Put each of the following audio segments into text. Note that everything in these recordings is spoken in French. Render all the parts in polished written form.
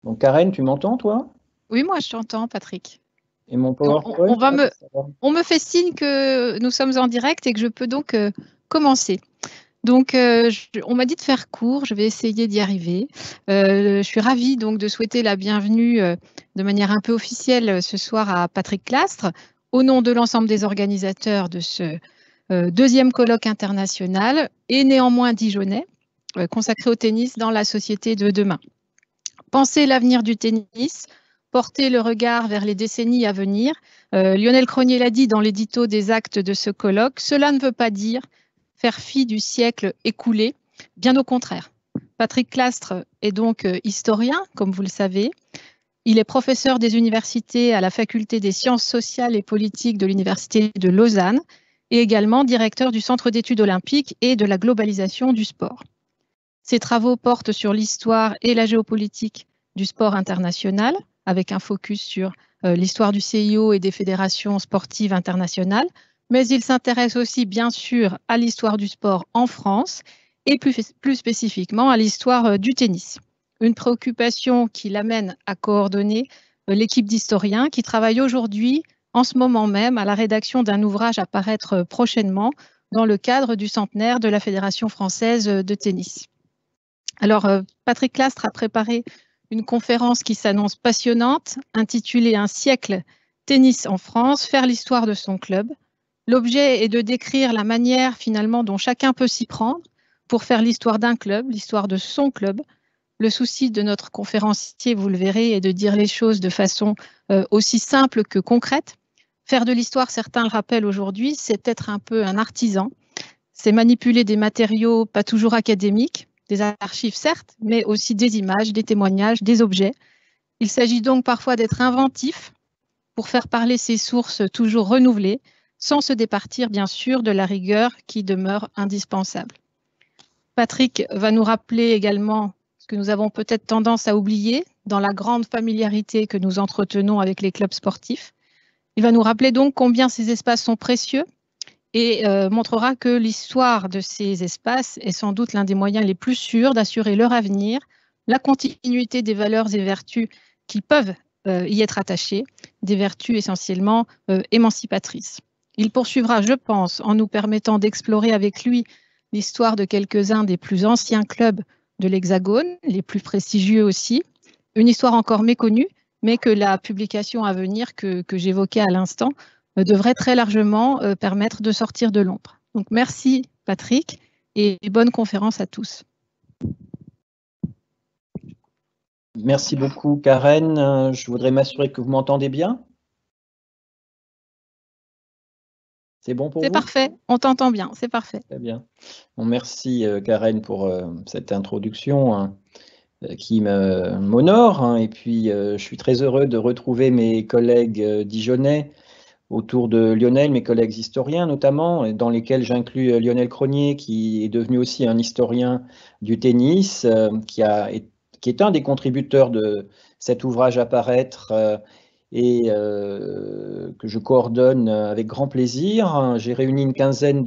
Donc Karen, tu m'entends toi? Oui, moi je t'entends, Patrick. Et mon On, PowerPoint, on va là, me, ça va. on me fait signe que nous sommes en direct et que je peux donc commencer. Donc, on m'a dit de faire court, je vais essayer d'y arriver. Je suis ravie donc de souhaiter la bienvenue de manière un peu officielle ce soir à Patrick Clastres, au nom de l'ensemble des organisateurs de ce deuxième colloque international et néanmoins dijonnais, consacré au tennis dans la société de demain. Penser l'avenir du tennis, porter le regard vers les décennies à venir. Lionel Cronier l'a dit dans l'édito des actes de ce colloque, cela ne veut pas dire faire fi du siècle écoulé, bien au contraire. Patrick Clastres est donc historien, comme vous le savez. Il est professeur des universités à la faculté des sciences sociales et politiques de l'université de Lausanne et également directeur du Centre d'études olympiques et de la globalisation du sport. Ses travaux portent sur l'histoire et la géopolitique du sport international, avec un focus sur l'histoire du CIO et des fédérations sportives internationales, mais il s'intéresse aussi bien sûr à l'histoire du sport en France et plus spécifiquement à l'histoire du tennis. Une préoccupation qui l'amène à coordonner l'équipe d'historiens qui travaille aujourd'hui, en ce moment même, à la rédaction d'un ouvrage à paraître prochainement dans le cadre du centenaire de la Fédération française de tennis. Alors, Patrick Clastres a préparé une conférence qui s'annonce passionnante, intitulée Un siècle tennis en France, faire l'histoire de son club. L'objet est de décrire la manière finalement dont chacun peut s'y prendre pour faire l'histoire d'un club, l'histoire de son club. Le souci de notre conférencier, vous le verrez, est de dire les choses de façon aussi simple que concrète. Faire de l'histoire, certains le rappellent aujourd'hui, c'est être un peu un artisan. C'est manipuler des matériaux pas toujours académiques, des archives certes, mais aussi des images, des témoignages, des objets. Il s'agit donc parfois d'être inventif pour faire parler ces sources toujours renouvelées, sans se départir bien sûr de la rigueur qui demeure indispensable. Patrick va nous rappeler également ce que nous avons peut-être tendance à oublier dans la grande familiarité que nous entretenons avec les clubs sportifs. Il va nous rappeler donc combien ces espaces sont précieux et montrera que l'histoire de ces espaces est sans doute l'un des moyens les plus sûrs d'assurer leur avenir, la continuité des valeurs et vertus qui peuvent y être attachées, des vertus essentiellement émancipatrices. Il poursuivra, je pense, en nous permettant d'explorer avec lui l'histoire de quelques-uns des plus anciens clubs de l'Hexagone, les plus prestigieux aussi, une histoire encore méconnue, mais que la publication à venir que j'évoquais à l'instant devrait très largement permettre de sortir de l'ombre. Donc merci Patrick et bonne conférence à tous. Merci beaucoup Karen. Je voudrais m'assurer que vous m'entendez bien. C'est bon pour C'est vous? parfait, on t'entend bien, c'est parfait. Très bien. Bon, merci Karen pour cette introduction hein, qui m'honore. Hein, et puis je suis très heureux de retrouver mes collègues dijonnais autour de Lionel, mes collègues historiens notamment, dans lesquels j'inclus Lionel Cronier, qui est devenu aussi un historien du tennis, qui est un des contributeurs de cet ouvrage à paraître et que je coordonne avec grand plaisir. J'ai réuni une quinzaine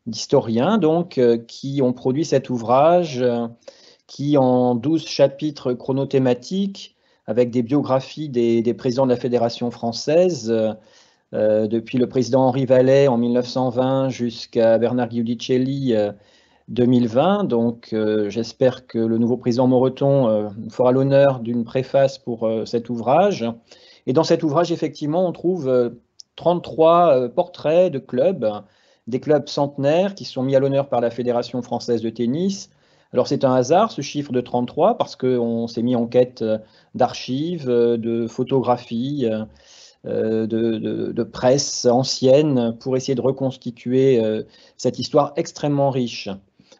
d'historiens donc, qui ont produit cet ouvrage qui, en 12 chapitres chronothématiques, avec des biographies des présidents de la Fédération française, depuis le président Henri Vallet en 1920 jusqu'à Bernard Giudicelli 2020. Donc, j'espère que le nouveau président Moreton fera l'honneur d'une préface pour cet ouvrage. Et dans cet ouvrage, effectivement, on trouve 33 portraits de clubs, des clubs centenaires qui sont mis à l'honneur par la Fédération française de tennis. Alors, c'est un hasard, ce chiffre de 33, parce qu'on s'est mis en quête d'archives, de photographies, de presse ancienne pour essayer de reconstituer cette histoire extrêmement riche.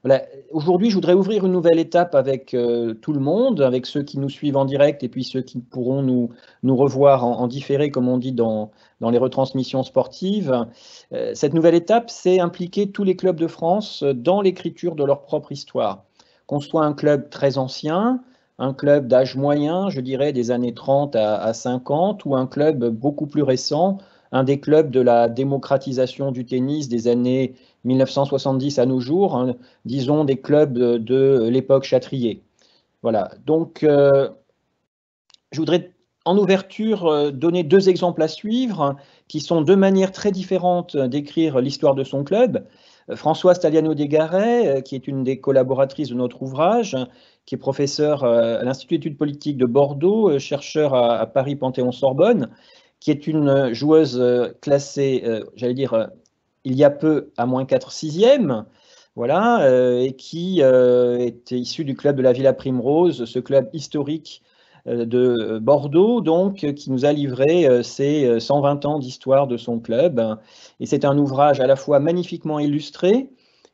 Voilà. Aujourd'hui, je voudrais ouvrir une nouvelle étape avec tout le monde, avec ceux qui nous suivent en direct et puis ceux qui pourront nous revoir en différé, comme on dit dans les retransmissions sportives. Cette nouvelle étape, c'est impliquer tous les clubs de France dans l'écriture de leur propre histoire. Qu'on soit un club très ancien, un club d'âge moyen, je dirais des années 30 à 50, ou un club beaucoup plus récent, un des clubs de la démocratisation du tennis des années 1970 à nos jours, hein, disons des clubs de l'époque Châtrier. Voilà, donc je voudrais en ouverture donner 2 exemples à suivre, qui sont 2 manières très différentes d'écrire l'histoire de son club. Françoise Taliano-Desgaret, qui est une des collaboratrices de notre ouvrage, qui est professeure à l'Institut d'études politiques de Bordeaux, chercheur à Paris Panthéon-Sorbonne, qui est une joueuse classée, j'allais dire, il y a peu à -4/6e, voilà, et qui était issue du club de la Villa Primrose, ce club historique de Bordeaux, donc, qui nous a livré ses 120 ans d'histoire de son club. Et c'est un ouvrage à la fois magnifiquement illustré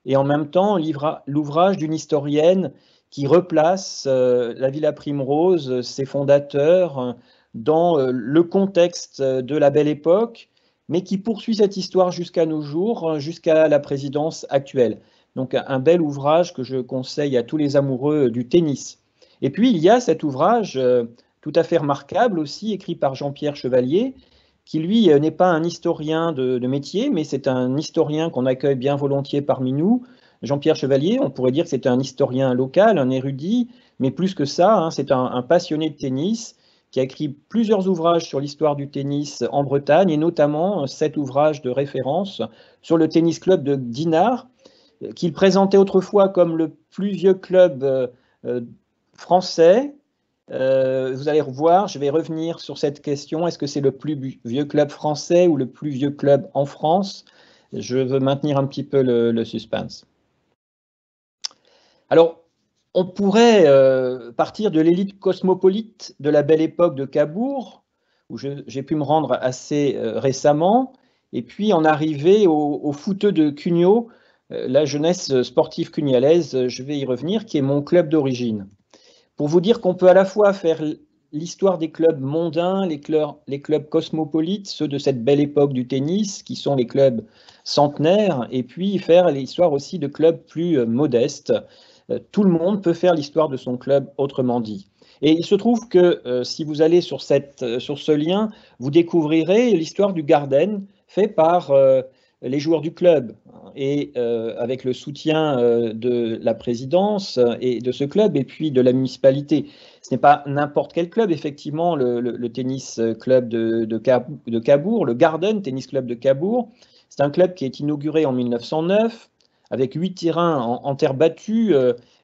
et en même temps l'ouvrage d'une historienne qui replace la Villa Primrose, ses fondateurs, dans le contexte de la Belle Époque, mais qui poursuit cette histoire jusqu'à nos jours, jusqu'à la présidence actuelle. Donc un bel ouvrage que je conseille à tous les amoureux du tennis. Et puis il y a cet ouvrage tout à fait remarquable aussi, écrit par Jean-Pierre Chevalier, qui lui n'est pas un historien de métier, mais c'est un historien qu'on accueille bien volontiers parmi nous. Jean-Pierre Chevalier, on pourrait dire que c'est un historien local, un érudit, mais plus que ça, hein, c'est un passionné de tennis qui a écrit plusieurs ouvrages sur l'histoire du tennis en Bretagne, et notamment cet ouvrage de référence sur le tennis club de Dinard, qu'il présentait autrefois comme le plus vieux club français. Vous allez revoir, je vais revenir sur cette question. Est-ce que c'est le plus vieux club français ou le plus vieux club en France? Je veux maintenir un petit peu le suspense. Alors, on pourrait partir de l'élite cosmopolite de la Belle Époque de Cabourg, où j'ai pu me rendre assez récemment, et puis en arriver au footeux de Cugnaux, la jeunesse sportive cugnalaise, je vais y revenir, qui est mon club d'origine. Pour vous dire qu'on peut à la fois faire l'histoire des clubs mondains, les clubs cosmopolites, ceux de cette belle époque du tennis, qui sont les clubs centenaires, et puis faire l'histoire aussi de clubs plus modestes. Tout le monde peut faire l'histoire de son club, autrement dit. Et il se trouve que si vous allez sur ce lien, vous découvrirez l'histoire du Garden, fait par les joueurs du club, et avec le soutien de la présidence et de ce club, et puis de la municipalité. Ce n'est pas n'importe quel club, effectivement, le tennis club de Cabourg, le Garden Tennis Club de Cabourg. C'est un club qui est inauguré en 1909, avec 8 terrains en terre battue,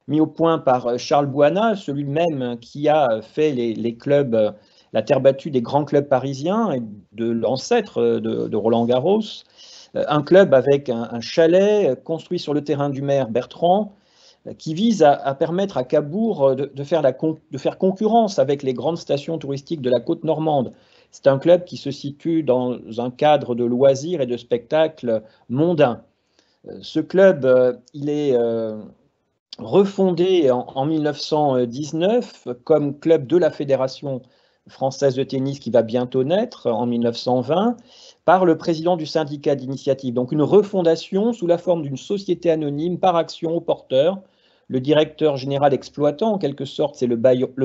mis au point par Charles Boana, celui même qui a fait les clubs, la terre battue des grands clubs parisiens, et de l'ancêtre de Roland Garros. Un club avec un chalet construit sur le terrain du maire Bertrand, qui vise à permettre à Cabourg de faire concurrence avec les grandes stations touristiques de la côte normande. C'est un club qui se situe dans un cadre de loisirs et de spectacles mondains. Ce club, il est refondé en 1919 comme club de la Fédération française de tennis qui va bientôt naître en 1920 par le président du syndicat d'initiative. Donc une refondation sous la forme d'une société anonyme par action au porteur. Le directeur général exploitant, en quelque sorte, c'est le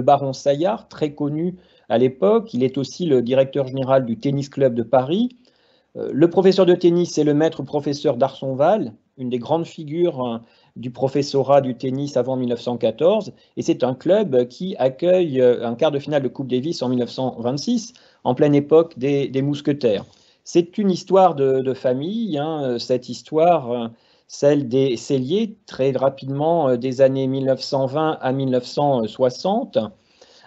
baron Saillard, très connu à l'époque. Il est aussi le directeur général du Tennis Club de Paris. Le professeur de tennis, c'est le maître professeur d'Arsonval, une des grandes figures du professorat du tennis avant 1914. Et c'est un club qui accueille un quart de finale de Coupe Davis en 1926, en pleine époque des mousquetaires. C'est une histoire de famille, hein, cette histoire, celle des Celliers, très rapidement des années 1920 à 1960.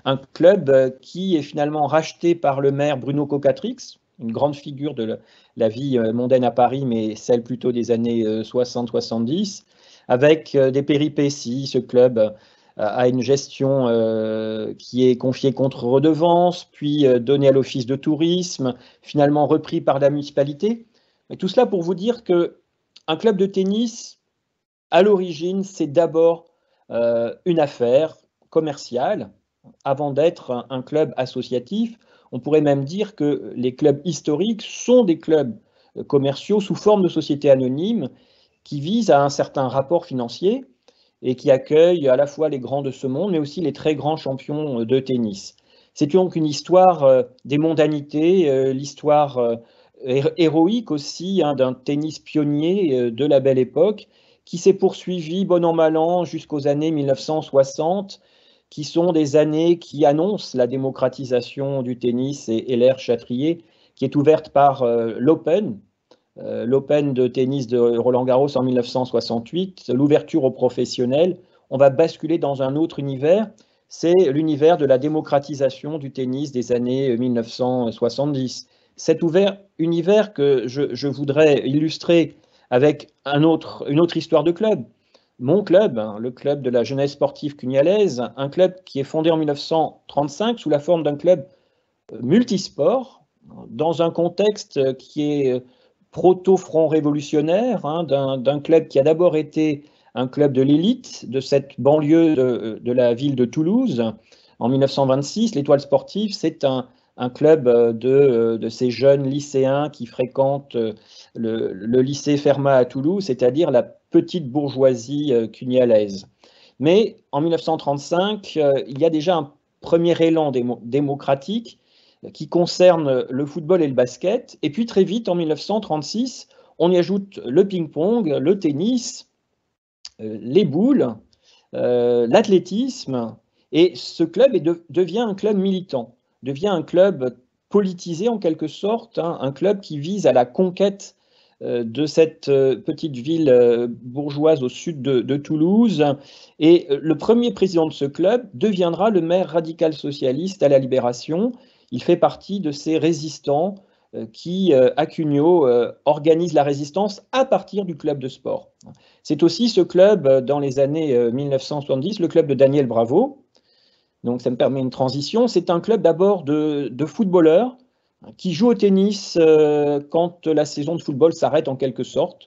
Un club qui est finalement racheté par le maire Bruno Cocatrix, une grande figure de la vie mondaine à Paris, mais celle plutôt des années 60-70, avec des péripéties. Ce club a une gestion qui est confiée contre redevance, puis donnée à l'office de tourisme, finalement repris par la municipalité. Mais tout cela pour vous dire qu'un club de tennis, à l'origine, c'est d'abord une affaire commerciale, avant d'être un club associatif. On pourrait même dire que les clubs historiques sont des clubs commerciaux sous forme de sociétés anonymes qui visent à un certain rapport financier et qui accueillent à la fois les grands de ce monde, mais aussi les très grands champions de tennis. C'est donc une histoire des mondanités, l'histoire héroïque aussi, hein, d'un tennis pionnier de la Belle Époque qui s'est poursuivi bon an mal an jusqu'aux années 1960, qui sont des années qui annoncent la démocratisation du tennis et l'ère Châtrier, qui est ouverte par l'Open de tennis de Roland-Garros en 1968, l'ouverture aux professionnels. On va basculer dans un autre univers, c'est l'univers de la démocratisation du tennis des années 1970. Cet univers que je voudrais illustrer avec une autre histoire de club. Mon club, le club de la jeunesse sportive cugnalaise, un club qui est fondé en 1935 sous la forme d'un club multisport, dans un contexte qui est proto-front révolutionnaire, d'un club qui a d'abord été un club de l'élite de cette banlieue de la ville de Toulouse. En 1926, l'Étoile sportive, c'est un club de ces jeunes lycéens qui fréquentent le lycée Fermat à Toulouse, c'est-à-dire la petite bourgeoisie cugnalaise. Mais en 1935, il y a déjà un premier élan démocratique qui concerne le football et le basket. Et puis très vite, en 1936, on y ajoute le ping-pong, le tennis, les boules, l'athlétisme. Et ce club devient un club militant, devient un club politisé en quelque sorte, un club qui vise à la conquête de cette petite ville bourgeoise au sud de Toulouse. Et le premier président de ce club deviendra le maire radical socialiste à la Libération. Il fait partie de ces résistants qui, à Cugnaux, organisent la résistance à partir du club de sport. C'est aussi ce club, dans les années 1970, le club de Daniel Bravo. Donc ça me permet une transition. C'est un club d'abord de footballeurs qui jouent au tennis quand la saison de football s'arrête en quelque sorte.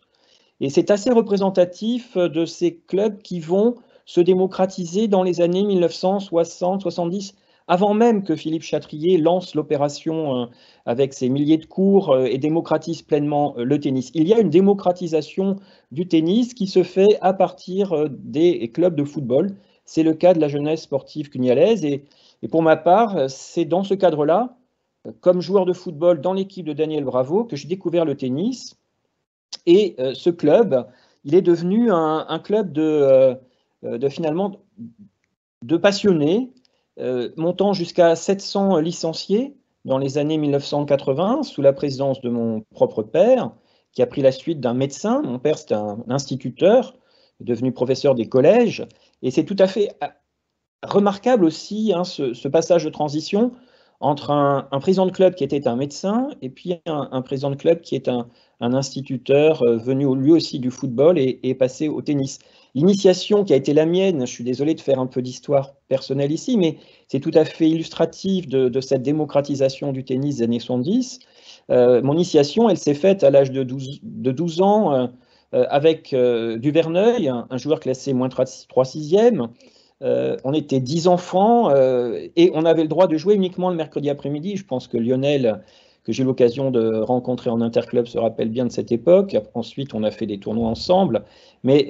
Et c'est assez représentatif de ces clubs qui vont se démocratiser dans les années 1960-70, avant même que Philippe Châtrier lance l'opération avec ses milliers de cours et démocratise pleinement le tennis. Il y a une démocratisation du tennis qui se fait à partir des clubs de football. C'est le cas de la jeunesse sportive cugnalaise. Et pour ma part, c'est dans ce cadre-là, comme joueur de football dans l'équipe de Daniel Bravo, que j'ai découvert le tennis. Et ce club, il est devenu un club finalement de passionnés, montant jusqu'à 700 licenciés dans les années 1980, sous la présidence de mon propre père, qui a pris la suite d'un médecin. Mon père, c'était un instituteur, devenu professeur des collèges. Et c'est tout à fait remarquable aussi ce passage de transition entre un président de club qui était un médecin et puis un président de club qui est un instituteur venu lui aussi du football et passé au tennis. L'initiation qui a été la mienne, je suis désolé de faire un peu d'histoire personnelle ici, mais c'est tout à fait illustratif de cette démocratisation du tennis des années 70. Mon initiation, elle s'est faite à l'âge de 12 ans avec Duverneuil, un joueur classé moins 3/6e. On était 10 enfants et on avait le droit de jouer uniquement le mercredi après-midi. Je pense que Lionel, que j'ai eu l'occasion de rencontrer en interclub, se rappelle bien de cette époque. Ensuite, on a fait des tournois ensemble. Mais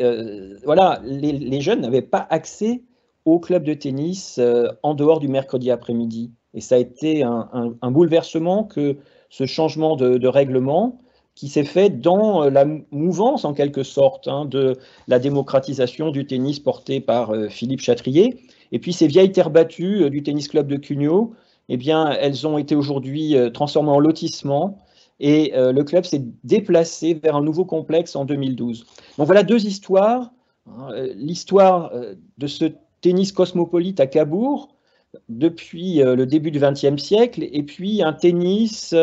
voilà, les jeunes n'avaient pas accès au club de tennis en dehors du mercredi après-midi. Et ça a été un bouleversement que ce changement de règlement qui s'est fait dans la mouvance, en quelque sorte, de la démocratisation du tennis portée par Philippe Châtrier. Et puis ces vieilles terres battues du tennis club de Cugnaux, eh bien, elles ont été aujourd'hui transformées en lotissement et le club s'est déplacé vers un nouveau complexe en 2012. Donc voilà deux histoires. L'histoire de ce tennis cosmopolite à Cabourg depuis le début du XXe siècle et puis un tennis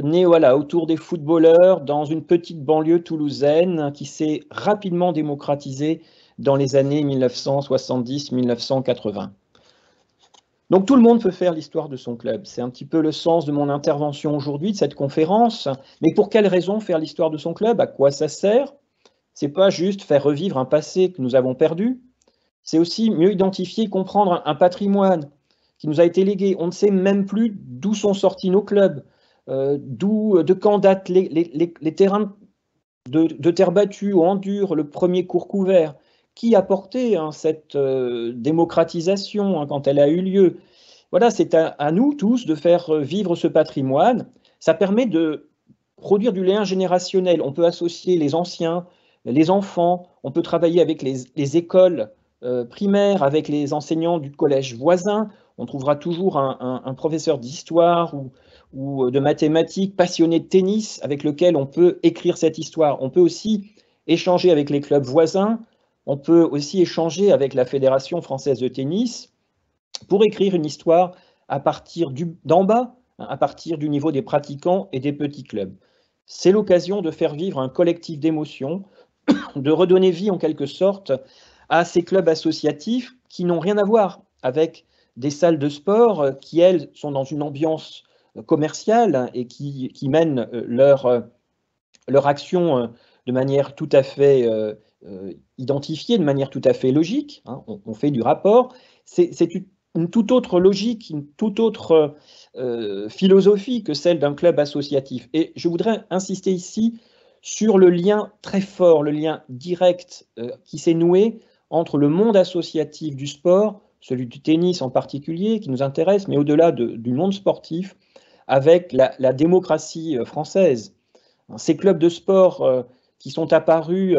né voilà, autour des footballeurs dans une petite banlieue toulousaine qui s'est rapidement démocratisée dans les années 1970-1980. Donc tout le monde peut faire l'histoire de son club. C'est un petit peu le sens de mon intervention aujourd'hui, de cette conférence. Mais pour quelle raison faire l'histoire de son club? À quoi ça sert? C'est pas juste faire revivre un passé que nous avons perdu. C'est aussi mieux identifier et comprendre un patrimoine qui nous a été légué. On ne sait même plus d'où sont sortis nos clubs. De quand datent les terrains de terre battue ou en dur, le premier court couvert, qui a porté cette démocratisation quand elle a eu lieu. Voilà, c'est à nous tous de faire vivre ce patrimoine. Ça permet de produire du lien générationnel. On peut associer les anciens, les enfants, on peut travailler avec les écoles primaire avec les enseignants du collège voisin, on trouvera toujours un professeur d'histoire ou de mathématiques passionné de tennis avec lequel on peut écrire cette histoire. On peut aussi échanger avec les clubs voisins, on peut aussi échanger avec la Fédération française de tennis pour écrire une histoire à partir d'en bas, à partir du niveau des pratiquants et des petits clubs. C'est l'occasion de faire vivre un collectif d'émotions, de redonner vie en quelque sorte à ces clubs associatifs qui n'ont rien à voir avec des salles de sport qui, elles, sont dans une ambiance commerciale et qui mènent leur action de manière tout à fait identifiée, de manière tout à fait logique. On fait du rapport. C'est une toute autre logique, une toute autre philosophie que celle d'un club associatif. Et je voudrais insister ici sur le lien très fort, le lien direct qui s'est noué entre le monde associatif du sport, celui du tennis en particulier, qui nous intéresse, mais au-delà du monde sportif, avec la démocratie française. Ces clubs de sport qui sont apparus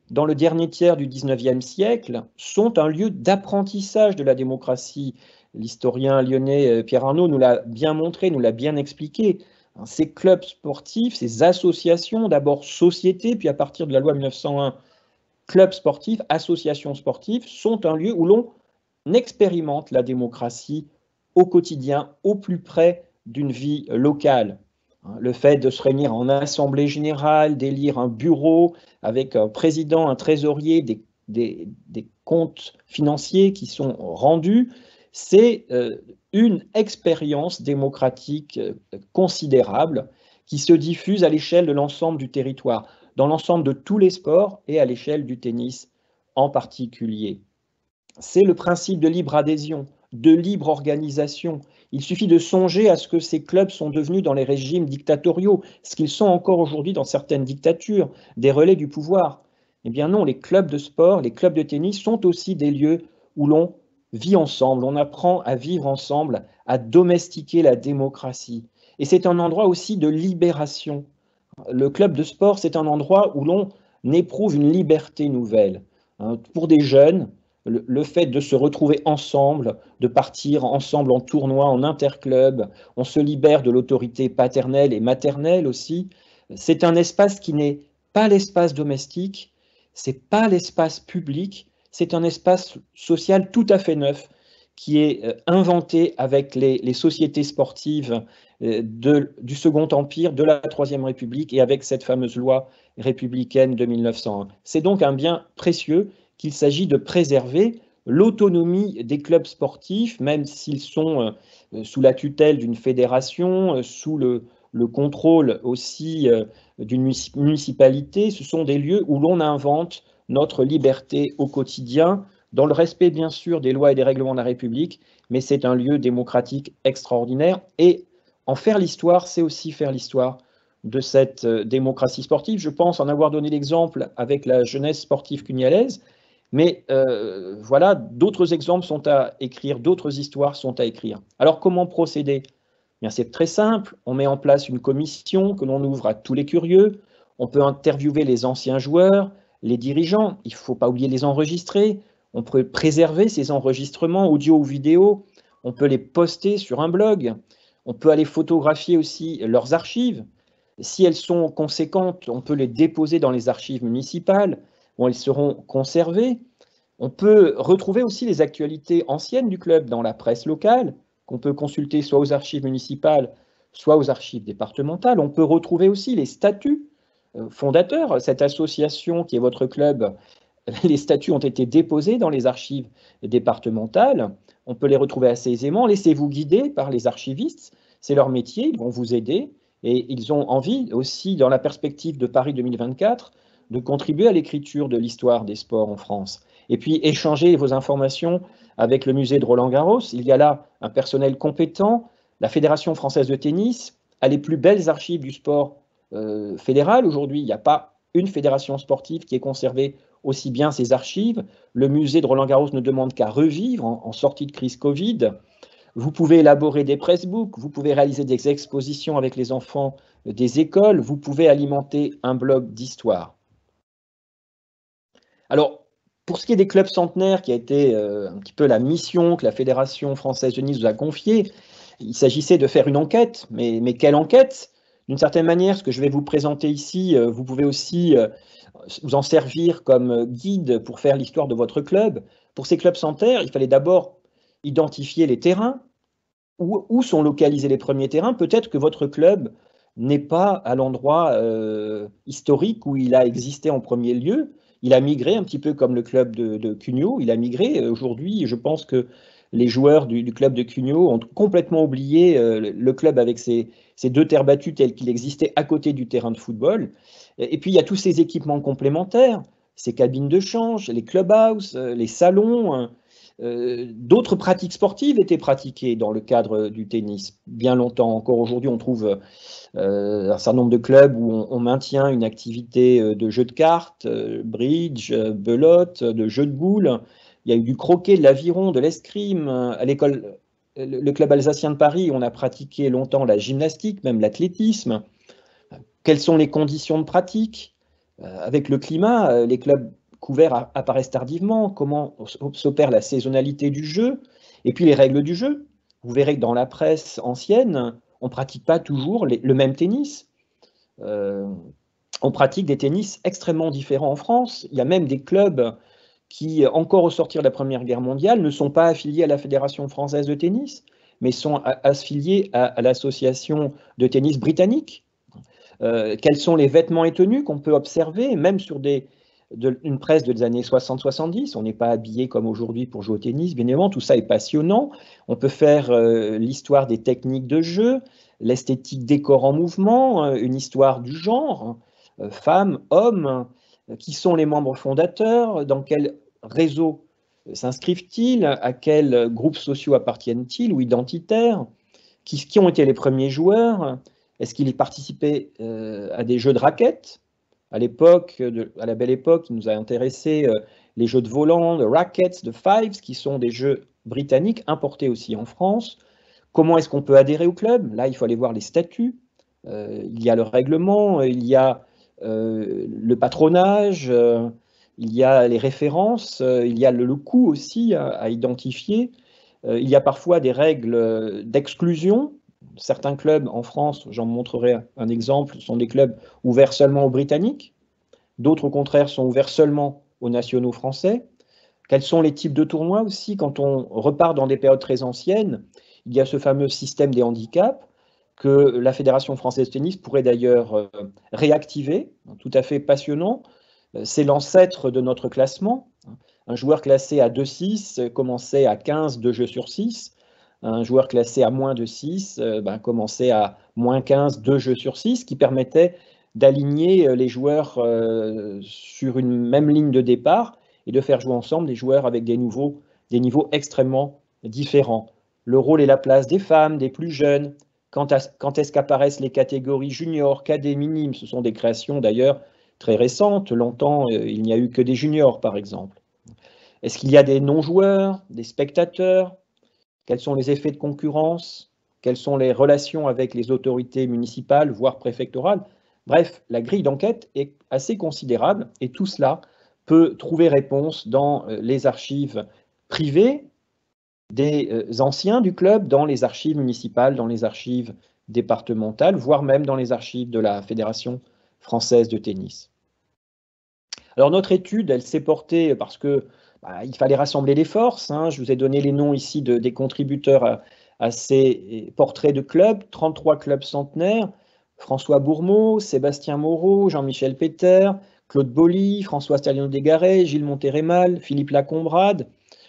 dans le dernier tiers du XIXe siècle sont un lieu d'apprentissage de la démocratie. L'historien lyonnais Pierre Arnaud nous l'a bien montré, nous l'a bien expliqué. Ces clubs sportifs, ces associations, d'abord sociétés, puis à partir de la loi 1901, clubs sportifs, associations sportives, sont un lieu où l'on expérimente la démocratie au quotidien, au plus près d'une vie locale. Le fait de se réunir en assemblée générale, d'élire un bureau avec un président, un trésorier, des comptes financiers qui sont rendus, c'est une expérience démocratique considérable qui se diffuse à l'échelle de l'ensemble du territoire, dans l'ensemble de tous les sports et à l'échelle du tennis en particulier. C'est le principe de libre adhésion, de libre organisation. Il suffit de songer à ce que ces clubs sont devenus dans les régimes dictatoriaux, ce qu'ils sont encore aujourd'hui dans certaines dictatures, des relais du pouvoir. Eh bien non, les clubs de sport, les clubs de tennis sont aussi des lieux où l'on vit ensemble, on apprend à vivre ensemble, à domestiquer la démocratie. Et c'est un endroit aussi de libération. Le club de sport, c'est un endroit où l'on éprouve une liberté nouvelle. Pour des jeunes, le fait de se retrouver ensemble, de partir ensemble en tournoi, en interclub, on se libère de l'autorité paternelle et maternelle aussi. C'est un espace qui n'est pas l'espace domestique, c'est pas l'espace public, c'est un espace social tout à fait neuf qui est inventé avec les sociétés sportives du Second Empire, de la Troisième République et avec cette fameuse loi républicaine de 1901. C'est donc un bien précieux qu'il s'agit de préserver. L'autonomie des clubs sportifs, même s'ils sont sous la tutelle d'une fédération, sous le contrôle aussi d'une municipalité, ce sont des lieux où l'on invente notre liberté au quotidien, dans le respect bien sûr des lois et des règlements de la République, mais c'est un lieu démocratique extraordinaire. Et en faire l'histoire, c'est aussi faire l'histoire de cette démocratie sportive. Je pense en avoir donné l'exemple avec la jeunesse sportive cugnalaise, mais voilà, d'autres exemples sont à écrire, d'autres histoires sont à écrire. Alors comment procéder? Bien, c'est très simple, on met en place une commission que l'on ouvre à tous les curieux, on peut interviewer les anciens joueurs, les dirigeants, il ne faut pas oublier de les enregistrer, on peut préserver ces enregistrements audio ou vidéo, on peut les poster sur un blog, on peut aller photographier aussi leurs archives. Si elles sont conséquentes, on peut les déposer dans les archives municipales, où elles seront conservées. On peut retrouver aussi les actualités anciennes du club dans la presse locale, qu'on peut consulter soit aux archives municipales, soit aux archives départementales. On peut retrouver aussi les statuts fondateurs. Cette association qui est votre club, les statuts ont été déposés dans les archives départementales. On peut les retrouver assez aisément. Laissez-vous guider par les archivistes. C'est leur métier, ils vont vous aider. Et ils ont envie aussi, dans la perspective de Paris 2024, de contribuer à l'écriture de l'histoire des sports en France. Et puis échanger vos informations avec le musée de Roland-Garros. Il y a là un personnel compétent. La Fédération française de tennis a les plus belles archives du sport fédéral. Aujourd'hui, il n'y a pas une fédération sportive qui ait conservé aussi bien ses archives. Le musée de Roland-Garros ne demande qu'à revivre en sortie de crise Covid. Vous pouvez élaborer des pressbooks, vous pouvez réaliser des expositions avec les enfants des écoles, vous pouvez alimenter un blog d'histoire. Alors, Pour ce qui est des clubs centenaires, qui a été un petit peu la mission que la Fédération française de Tennis nous a confiée, il s'agissait de faire une enquête, mais quelle enquête? D'une certaine manière, ce que je vais vous présenter ici, vous pouvez aussi vous en servir comme guide pour faire l'histoire de votre club. Pour ces clubs centenaires, il fallait d'abord identifier les terrains, où sont localisés les premiers terrains. Peut-être que votre club n'est pas à l'endroit historique où il a existé en premier lieu. Il a migré, un petit peu comme le club de Cugnaux. Il a migré. Aujourd'hui, je pense que les joueurs du club de Cugnaux ont complètement oublié le club avec ses deux terres battues telles qu'il existait à côté du terrain de football. Et puis, il y a tous ces équipements complémentaires, ces cabines de change, les clubhouses, les salons. D'autres pratiques sportives étaient pratiquées dans le cadre du tennis. Bien longtemps, encore aujourd'hui, on trouve un certain nombre de clubs où on maintient une activité de jeu de cartes, bridge, belote, de jeu de boules. Il y a eu du croquet, de l'aviron, de l'escrime. À l'école, le club alsacien de Paris, on a pratiqué longtemps la gymnastique, même l'athlétisme. Quelles sont les conditions de pratique? Avec le climat, les clubs couverts apparaissent tardivement. Comment s'opère la saisonnalité du jeu? Et puis les règles du jeu. Vous verrez que dans la presse ancienne, on ne pratique pas toujours le même tennis. On pratique des tennis extrêmement différents en France. Il y a même des clubs qui, encore au sortir de la Première Guerre mondiale, ne sont pas affiliés à la Fédération française de tennis, mais sont affiliés à l'Association de tennis britannique. Quels sont les vêtements et tenues qu'on peut observer, même sur une presse des années 60-70. On n'est pas habillé comme aujourd'hui pour jouer au tennis, bien évidemment, tout ça est passionnant. On peut faire l'histoire des techniques de jeu, l'esthétique des corps en mouvement, une histoire du genre, femmes, hommes, qui sont les membres fondateurs, dans quel réseau s'inscrivent-ils, à quels groupes sociaux appartiennent-ils ou identitaires, qui ont été les premiers joueurs, est-ce qu'ils participaient à des jeux de raquettes? À l'époque, à la belle époque, il nous a intéressé les jeux de volant, de rackets, de fives, qui sont des jeux britanniques importés aussi en France. Comment est-ce qu'on peut adhérer au club? Là, il faut aller voir les statuts. Il y a le règlement, il y a le patronage, il y a les références, il y a le coût aussi à identifier. Il y a parfois des règles d'exclusion. Certains clubs en France, j'en montrerai un exemple, sont des clubs ouverts seulement aux Britanniques. D'autres, au contraire, sont ouverts seulement aux nationaux français. Quels sont les types de tournois aussi? Quand on repart dans des périodes très anciennes, il y a ce fameux système des handicaps que la Fédération française de tennis pourrait d'ailleurs réactiver, tout à fait passionnant. C'est l'ancêtre de notre classement. Un joueur classé à 2-6 commençait à 15 2 jeux sur 6. Un joueur classé à moins de 6 commençait à moins 15 2 jeux sur 6, qui permettait d'aligner les joueurs sur une même ligne de départ et de faire jouer ensemble des joueurs avec des niveaux extrêmement différents. Le rôle et la place des femmes, des plus jeunes, quand est-ce qu'apparaissent les catégories juniors, cadets, minimes, ce sont des créations d'ailleurs très récentes. Longtemps, il n'y a eu que des juniors, par exemple. Est-ce qu'il y a des non-joueurs, des spectateurs? Quels sont les effets de concurrence? Quelles sont les relations avec les autorités municipales, voire préfectorales? Bref, la grille d'enquête est assez considérable et tout cela peut trouver réponse dans les archives privées des anciens du club, dans les archives municipales, dans les archives départementales, voire même dans les archives de la Fédération française de tennis. Alors notre étude, elle s'est portée parce que il fallait rassembler les forces. Je vous ai donné les noms ici des contributeurs à ces portraits de clubs, 33 clubs centenaires, François Bourmeau, Sébastien Moreau, Jean-Michel Péter, Claude Boly, François Stalliano-Desgaret, Gilles Montérémal, Philippe Lacombrade,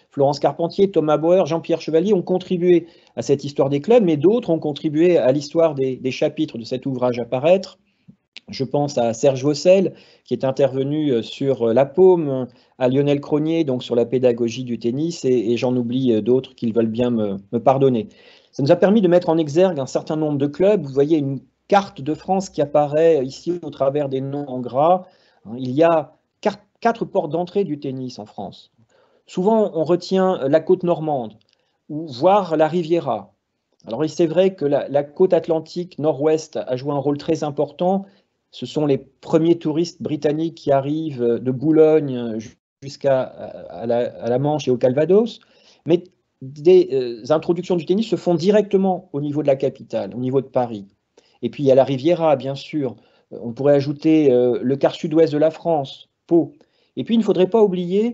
Florence Carpentier, Thomas Bauer, Jean-Pierre Chevalier ont contribué à cette histoire des clubs, mais d'autres ont contribué à l'histoire des chapitres de cet ouvrage à paraître. Je pense à Serge Vaucel, qui est intervenu sur la paume, à Lionel Cronier, donc sur la pédagogie du tennis, et j'en oublie d'autres qui veulent bien me pardonner. Ça nous a permis de mettre en exergue un certain nombre de clubs. Vous voyez une carte de France qui apparaît ici au travers des noms en gras. Il y a 4 portes d'entrée du tennis en France. Souvent, on retient la côte normande, ou voire la Riviera. Alors, c'est vrai que la côte atlantique nord-ouest a joué un rôle très important. Ce sont les premiers touristes britanniques qui arrivent de Boulogne jusqu'à la Manche et au Calvados, mais des introductions du tennis se font directement au niveau de la capitale, au niveau de Paris. Et puis il y a la Riviera, bien sûr. On pourrait ajouter le quart sud-ouest de la France, Pau. Et puis il ne faudrait pas oublier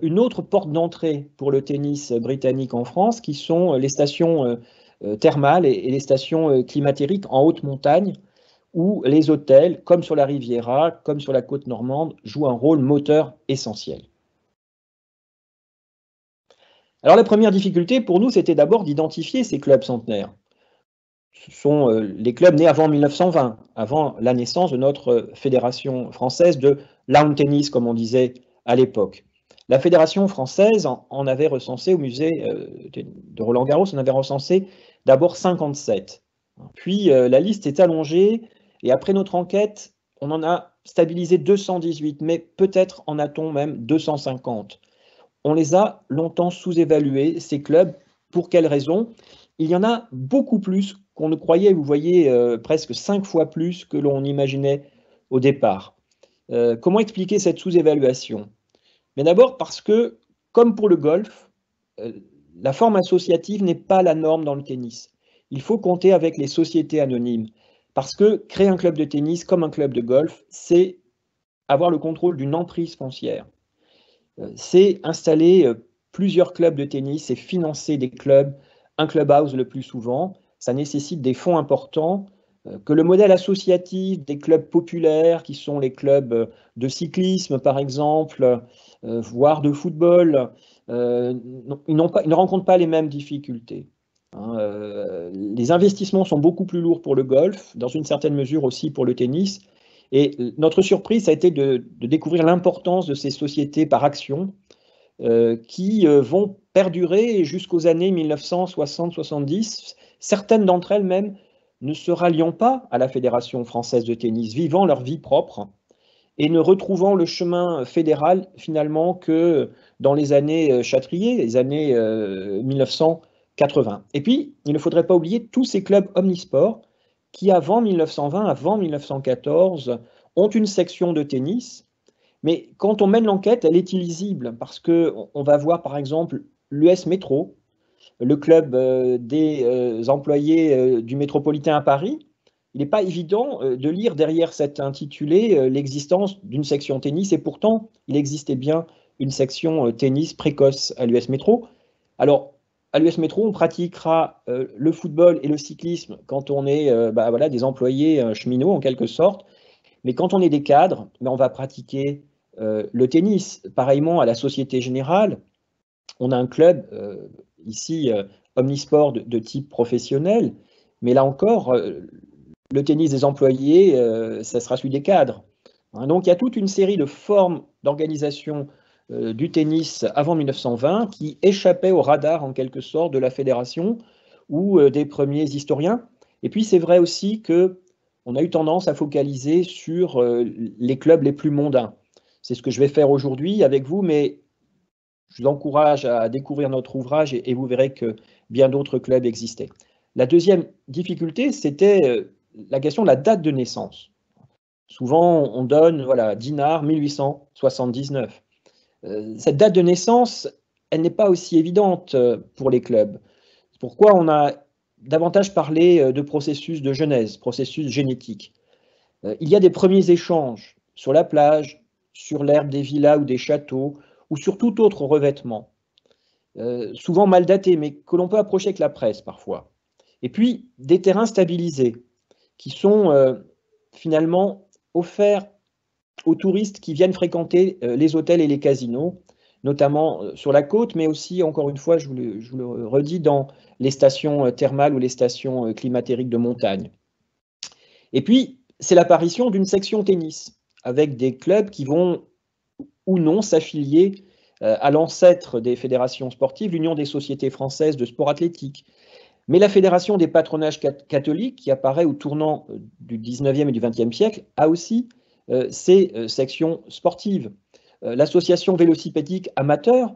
une autre porte d'entrée pour le tennis britannique en France, qui sont les stations thermales et les stations climatériques en haute montagne, où les hôtels, comme sur la Riviera, comme sur la côte normande, jouent un rôle moteur essentiel. Alors la première difficulté pour nous, c'était d'abord d'identifier ces clubs centenaires. Ce sont les clubs nés avant 1920, avant la naissance de notre fédération française de lawn tennis, comme on disait à l'époque. La fédération française en avait recensé au musée de Roland-Garros, on avait recensé d'abord 57. Puis la liste est allongée et après notre enquête, on en a stabilisé 218, mais peut-être en a-t-on même 250. On les a longtemps sous-évalués, ces clubs. Pour quelles raisons? Il y en a beaucoup plus qu'on ne croyait. Vous voyez, presque 5 fois plus que l'on imaginait au départ. Comment expliquer cette sous-évaluation? Mais d'abord parce que, comme pour le golf, la forme associative n'est pas la norme dans le tennis. Il faut compter avec les sociétés anonymes. Parce que créer un club de tennis comme un club de golf, c'est avoir le contrôle d'une emprise foncière. C'est installer plusieurs clubs de tennis, c'est financer des clubs, un clubhouse le plus souvent. Ça nécessite des fonds importants, que le modèle associatif des clubs populaires, qui sont les clubs de cyclisme par exemple, voire de football, ils ne rencontrent pas les mêmes difficultés. Les investissements sont beaucoup plus lourds pour le golf, dans une certaine mesure aussi pour le tennis. Et notre surprise, ça a été de découvrir l'importance de ces sociétés par action qui vont perdurer jusqu'aux années 1960-70. Certaines d'entre elles même ne se ralliant pas à la Fédération française de tennis, vivant leur vie propre et ne retrouvant le chemin fédéral finalement que dans les années Châtrier, les années 1980. Et puis, il ne faudrait pas oublier tous ces clubs omnisports qui, avant 1920, avant 1914, ont une section de tennis. Mais quand on mène l'enquête, elle est illisible parce qu'on va voir par exemple l'US Métro, le club des employés du métropolitain à Paris. Il n'est pas évident de lire derrière cet intitulé l'existence d'une section tennis, et pourtant il existait bien une section tennis précoce à l'US Métro. Alors, à l'US Métro, on pratiquera le football et le cyclisme quand on est voilà, des employés cheminots en quelque sorte, mais quand on est des cadres, on va pratiquer le tennis. Pareillement, à la Société Générale, on a un club ici omnisport de type professionnel, mais là encore, le tennis des employés, ça sera celui des cadres. Donc il y a toute une série de formes d'organisation du tennis avant 1920 qui échappaient au radar en quelque sorte de la fédération ou des premiers historiens. Et puis c'est vrai aussi qu'on a eu tendance à focaliser sur les clubs les plus mondains. C'est ce que je vais faire aujourd'hui avec vous, mais je vous encourage à découvrir notre ouvrage et vous verrez que bien d'autres clubs existaient. La deuxième difficulté, c'était la question de la date de naissance. Souvent, on donne voilà, Dinard 1879. Cette date de naissance, elle n'est pas aussi évidente pour les clubs. C'est pourquoi on a davantage parlé de processus de genèse, processus génétique. Il y a des premiers échanges sur la plage, sur l'herbe des villas ou des châteaux, ou sur tout autre revêtement, souvent mal datés, mais que l'on peut approcher avec la presse parfois. Et puis, des terrains stabilisés, qui sont finalement offerts aux touristes qui viennent fréquenter les hôtels et les casinos, notamment sur la côte, mais aussi, encore une fois, je vous le redis, dans les stations thermales ou les stations climatériques de montagne. Et puis, c'est l'apparition d'une section tennis, avec des clubs qui vont ou non s'affilier à l'ancêtre des fédérations sportives, l'Union des sociétés françaises de sport athlétique. Mais la Fédération des patronages catholiques, qui apparaît au tournant du 19e et du 20e siècle, a aussi ces sections sportives. L'association vélocipédique amateur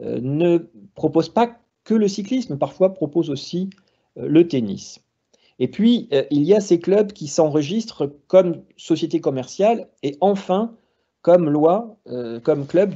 ne propose pas que le cyclisme, parfois propose aussi le tennis. Et puis, il y a ces clubs qui s'enregistrent comme sociétés commerciales et enfin, comme loi, comme club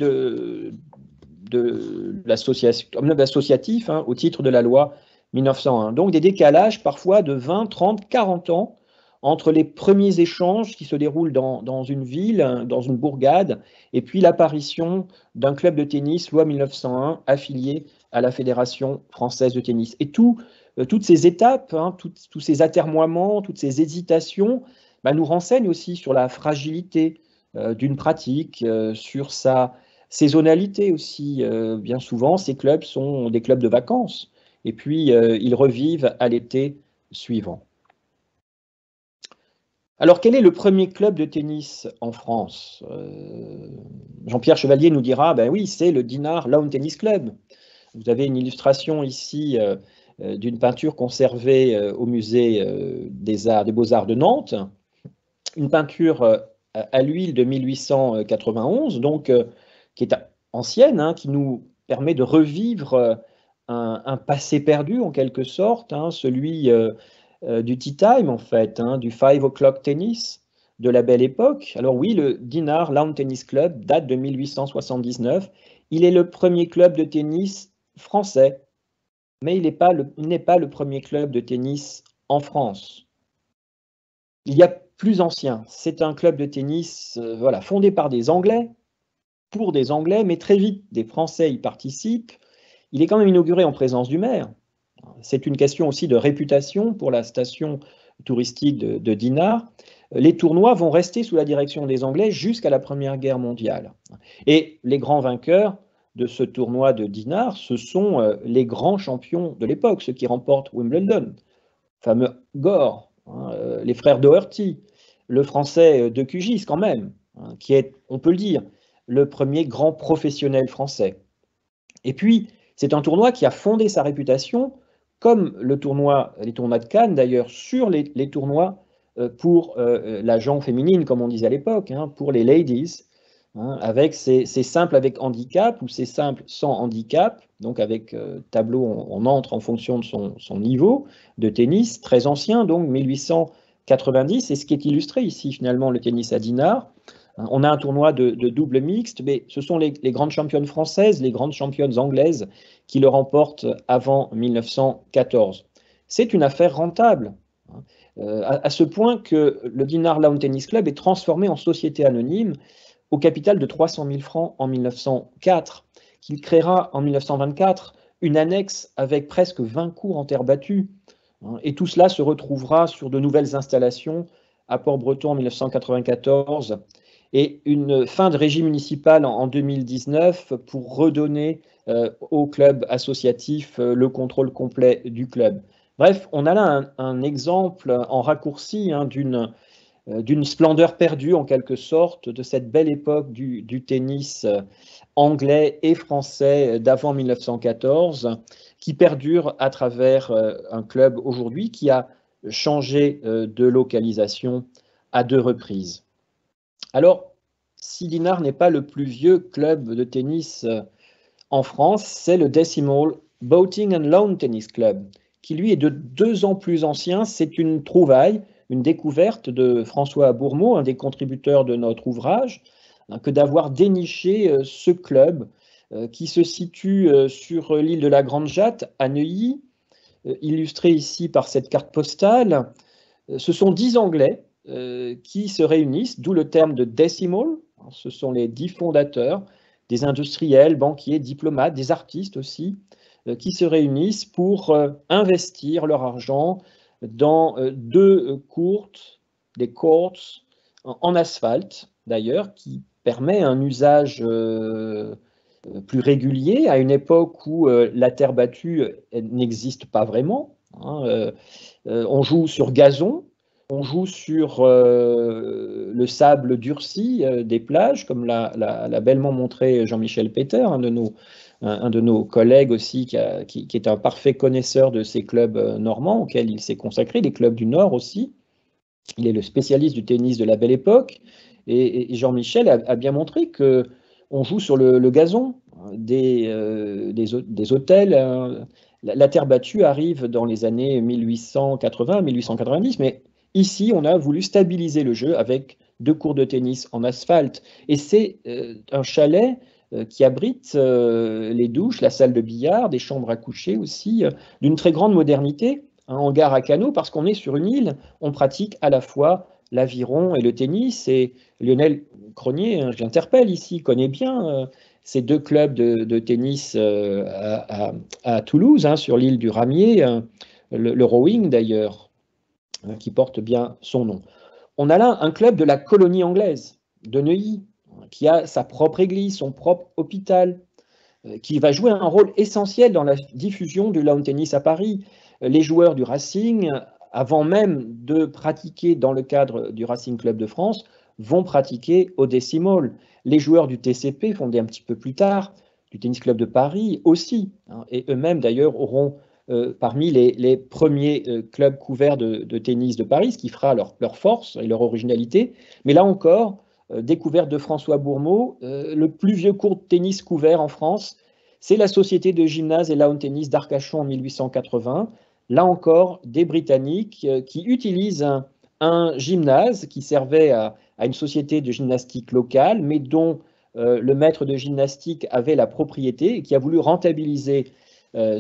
associatif au titre de la loi 1901. Donc des décalages parfois de 20, 30, 40 ans entre les premiers échanges qui se déroulent dans une ville, dans une bourgade, et puis l'apparition d'un club de tennis, loi 1901, affilié à la Fédération française de tennis. Et toutes ces étapes, tous ces atermoiements, toutes ces hésitations, nous renseignent aussi sur la fragilité d'une pratique, sur sa saisonnalité aussi. Bien souvent, ces clubs sont des clubs de vacances, et puis ils revivent à l'été suivant. Alors, quel est le premier club de tennis en France? Jean-Pierre Chevalier nous dira, ben oui, c'est le Dinard Lawn Tennis Club. Vous avez une illustration ici d'une peinture conservée au musée des Beaux-Arts de Nantes, une peinture à l'huile de 1891, donc qui est ancienne, qui nous permet de revivre un passé perdu en quelque sorte, celui du tea time en fait, du 5 o'clock tennis de la belle époque. Alors oui, le Dinard Lawn Tennis Club date de 1879. Il est le premier club de tennis français, mais il n'est pas le premier club de tennis en France. Il y a plus ancien. C'est un club de tennis fondé par des Anglais, pour des Anglais, mais très vite des Français y participent. Il est quand même inauguré en présence du maire. C'est une question aussi de réputation pour la station touristique de Dinard. Les tournois vont rester sous la direction des Anglais jusqu'à la Première Guerre mondiale. Et les grands vainqueurs de ce tournoi de Dinard, ce sont les grands champions de l'époque, ceux qui remportent Wimbledon, le fameux Gore, les frères Doherty, le français de Cugis quand même, qui est, on peut le dire, le premier grand professionnel français. Et puis, c'est un tournoi qui a fondé sa réputation, comme les tournois de Cannes d'ailleurs, sur les tournois pour la gent féminine, comme on disait à l'époque, pour les ladies, avec ces simples avec handicap ou ces simples sans handicap, donc avec tableau, on entre en fonction de son niveau de tennis, très ancien, donc 1890, et ce qui est illustré ici finalement, le tennis à Dinard. On a un tournoi de double mixte, mais ce sont les grandes championnes françaises, les grandes championnes anglaises qui le remportent avant 1914. C'est une affaire rentable, à ce point que le Dinard Lawn Tennis Club est transformé en société anonyme au capital de 300 000 francs en 1904, qu'il créera en 1924 une annexe avec presque 20 cours en terre battue. Et tout cela se retrouvera sur de nouvelles installations à Port-Breton en 1994 et une fin de régime municipal en 2019 pour redonner au club associatif le contrôle complet du club. Bref, on a là un exemple en raccourci d'une splendeur perdue en quelque sorte de cette belle époque du tennis anglais et français d'avant 1914 qui perdure à travers un club aujourd'hui qui a changé de localisation à 2 reprises. Alors, si Dinard n'est pas le plus vieux club de tennis en France, c'est le Decimal Boating and Lawn Tennis Club, qui lui est de 2 ans plus ancien. C'est une trouvaille, une découverte de François Bourmeau, un des contributeurs de notre ouvrage, que d'avoir déniché ce club qui se situe sur l'île de la Grande Jatte, à Neuilly, illustré ici par cette carte postale. Ce sont 10 Anglais qui se réunissent, d'où le terme de decimal. Ce sont les 10 fondateurs, des industriels, banquiers, diplomates, des artistes aussi, qui se réunissent pour investir leur argent dans 2 courts, des courts en asphalte d'ailleurs, qui permet un usage plus régulier à une époque où la terre battue n'existe pas vraiment. On joue sur gazon, on joue sur le sable durci des plages, comme l'a bellement montré Jean-Michel Peter, un de nos collègues aussi, qui est un parfait connaisseur de ces clubs normands auxquels il s'est consacré, les clubs du Nord aussi. Il est le spécialiste du tennis de la belle époque. Et Jean-Michel a bien montré qu'on joue sur le gazon des hôtels. La terre battue arrive dans les années 1880-1890, mais ici, on a voulu stabiliser le jeu avec 2 cours de tennis en asphalte. Et c'est un chalet qui abrite les douches, la salle de billard, des chambres à coucher aussi, d'une très grande modernité, un hangar à canot, parce qu'on est sur une île, on pratique à la fois l'aviron et le tennis. Et Lionel Cronier, je l'interpelle ici, connaît bien ces 2 clubs de tennis à Toulouse, sur l'île du Ramier, le rowing d'ailleurs, qui porte bien son nom. On a là un club de la colonie anglaise, de Neuilly, qui a sa propre église, son propre hôpital, qui va jouer un rôle essentiel dans la diffusion du lawn tennis à Paris. Les joueurs du Racing, avant même de pratiquer dans le cadre du Racing Club de France, vont pratiquer au Décimol. Les joueurs du TCP, fondé un petit peu plus tard, du Tennis Club de Paris aussi, et eux-mêmes d'ailleurs auront parmi les premiers clubs couverts de tennis de Paris, ce qui fera leur force et leur originalité. Mais là encore, découverte de François Bourmeau, le plus vieux court de tennis couvert en France, c'est la Société de gymnase et lawn tennis d'Arcachon en 1880. Là encore, des Britanniques qui utilisent un gymnase qui servait à une société de gymnastique locale, mais dont le maître de gymnastique avait la propriété et qui a voulu rentabiliser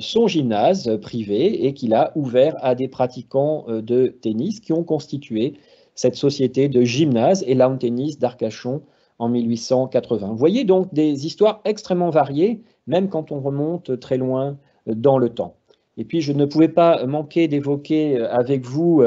son gymnase privé et qu'il a ouvert à des pratiquants de tennis qui ont constitué cette société de gymnase et lawn tennis d'Arcachon en 1880. Vous voyez donc des histoires extrêmement variées, même quand on remonte très loin dans le temps. Et puis je ne pouvais pas manquer d'évoquer avec vous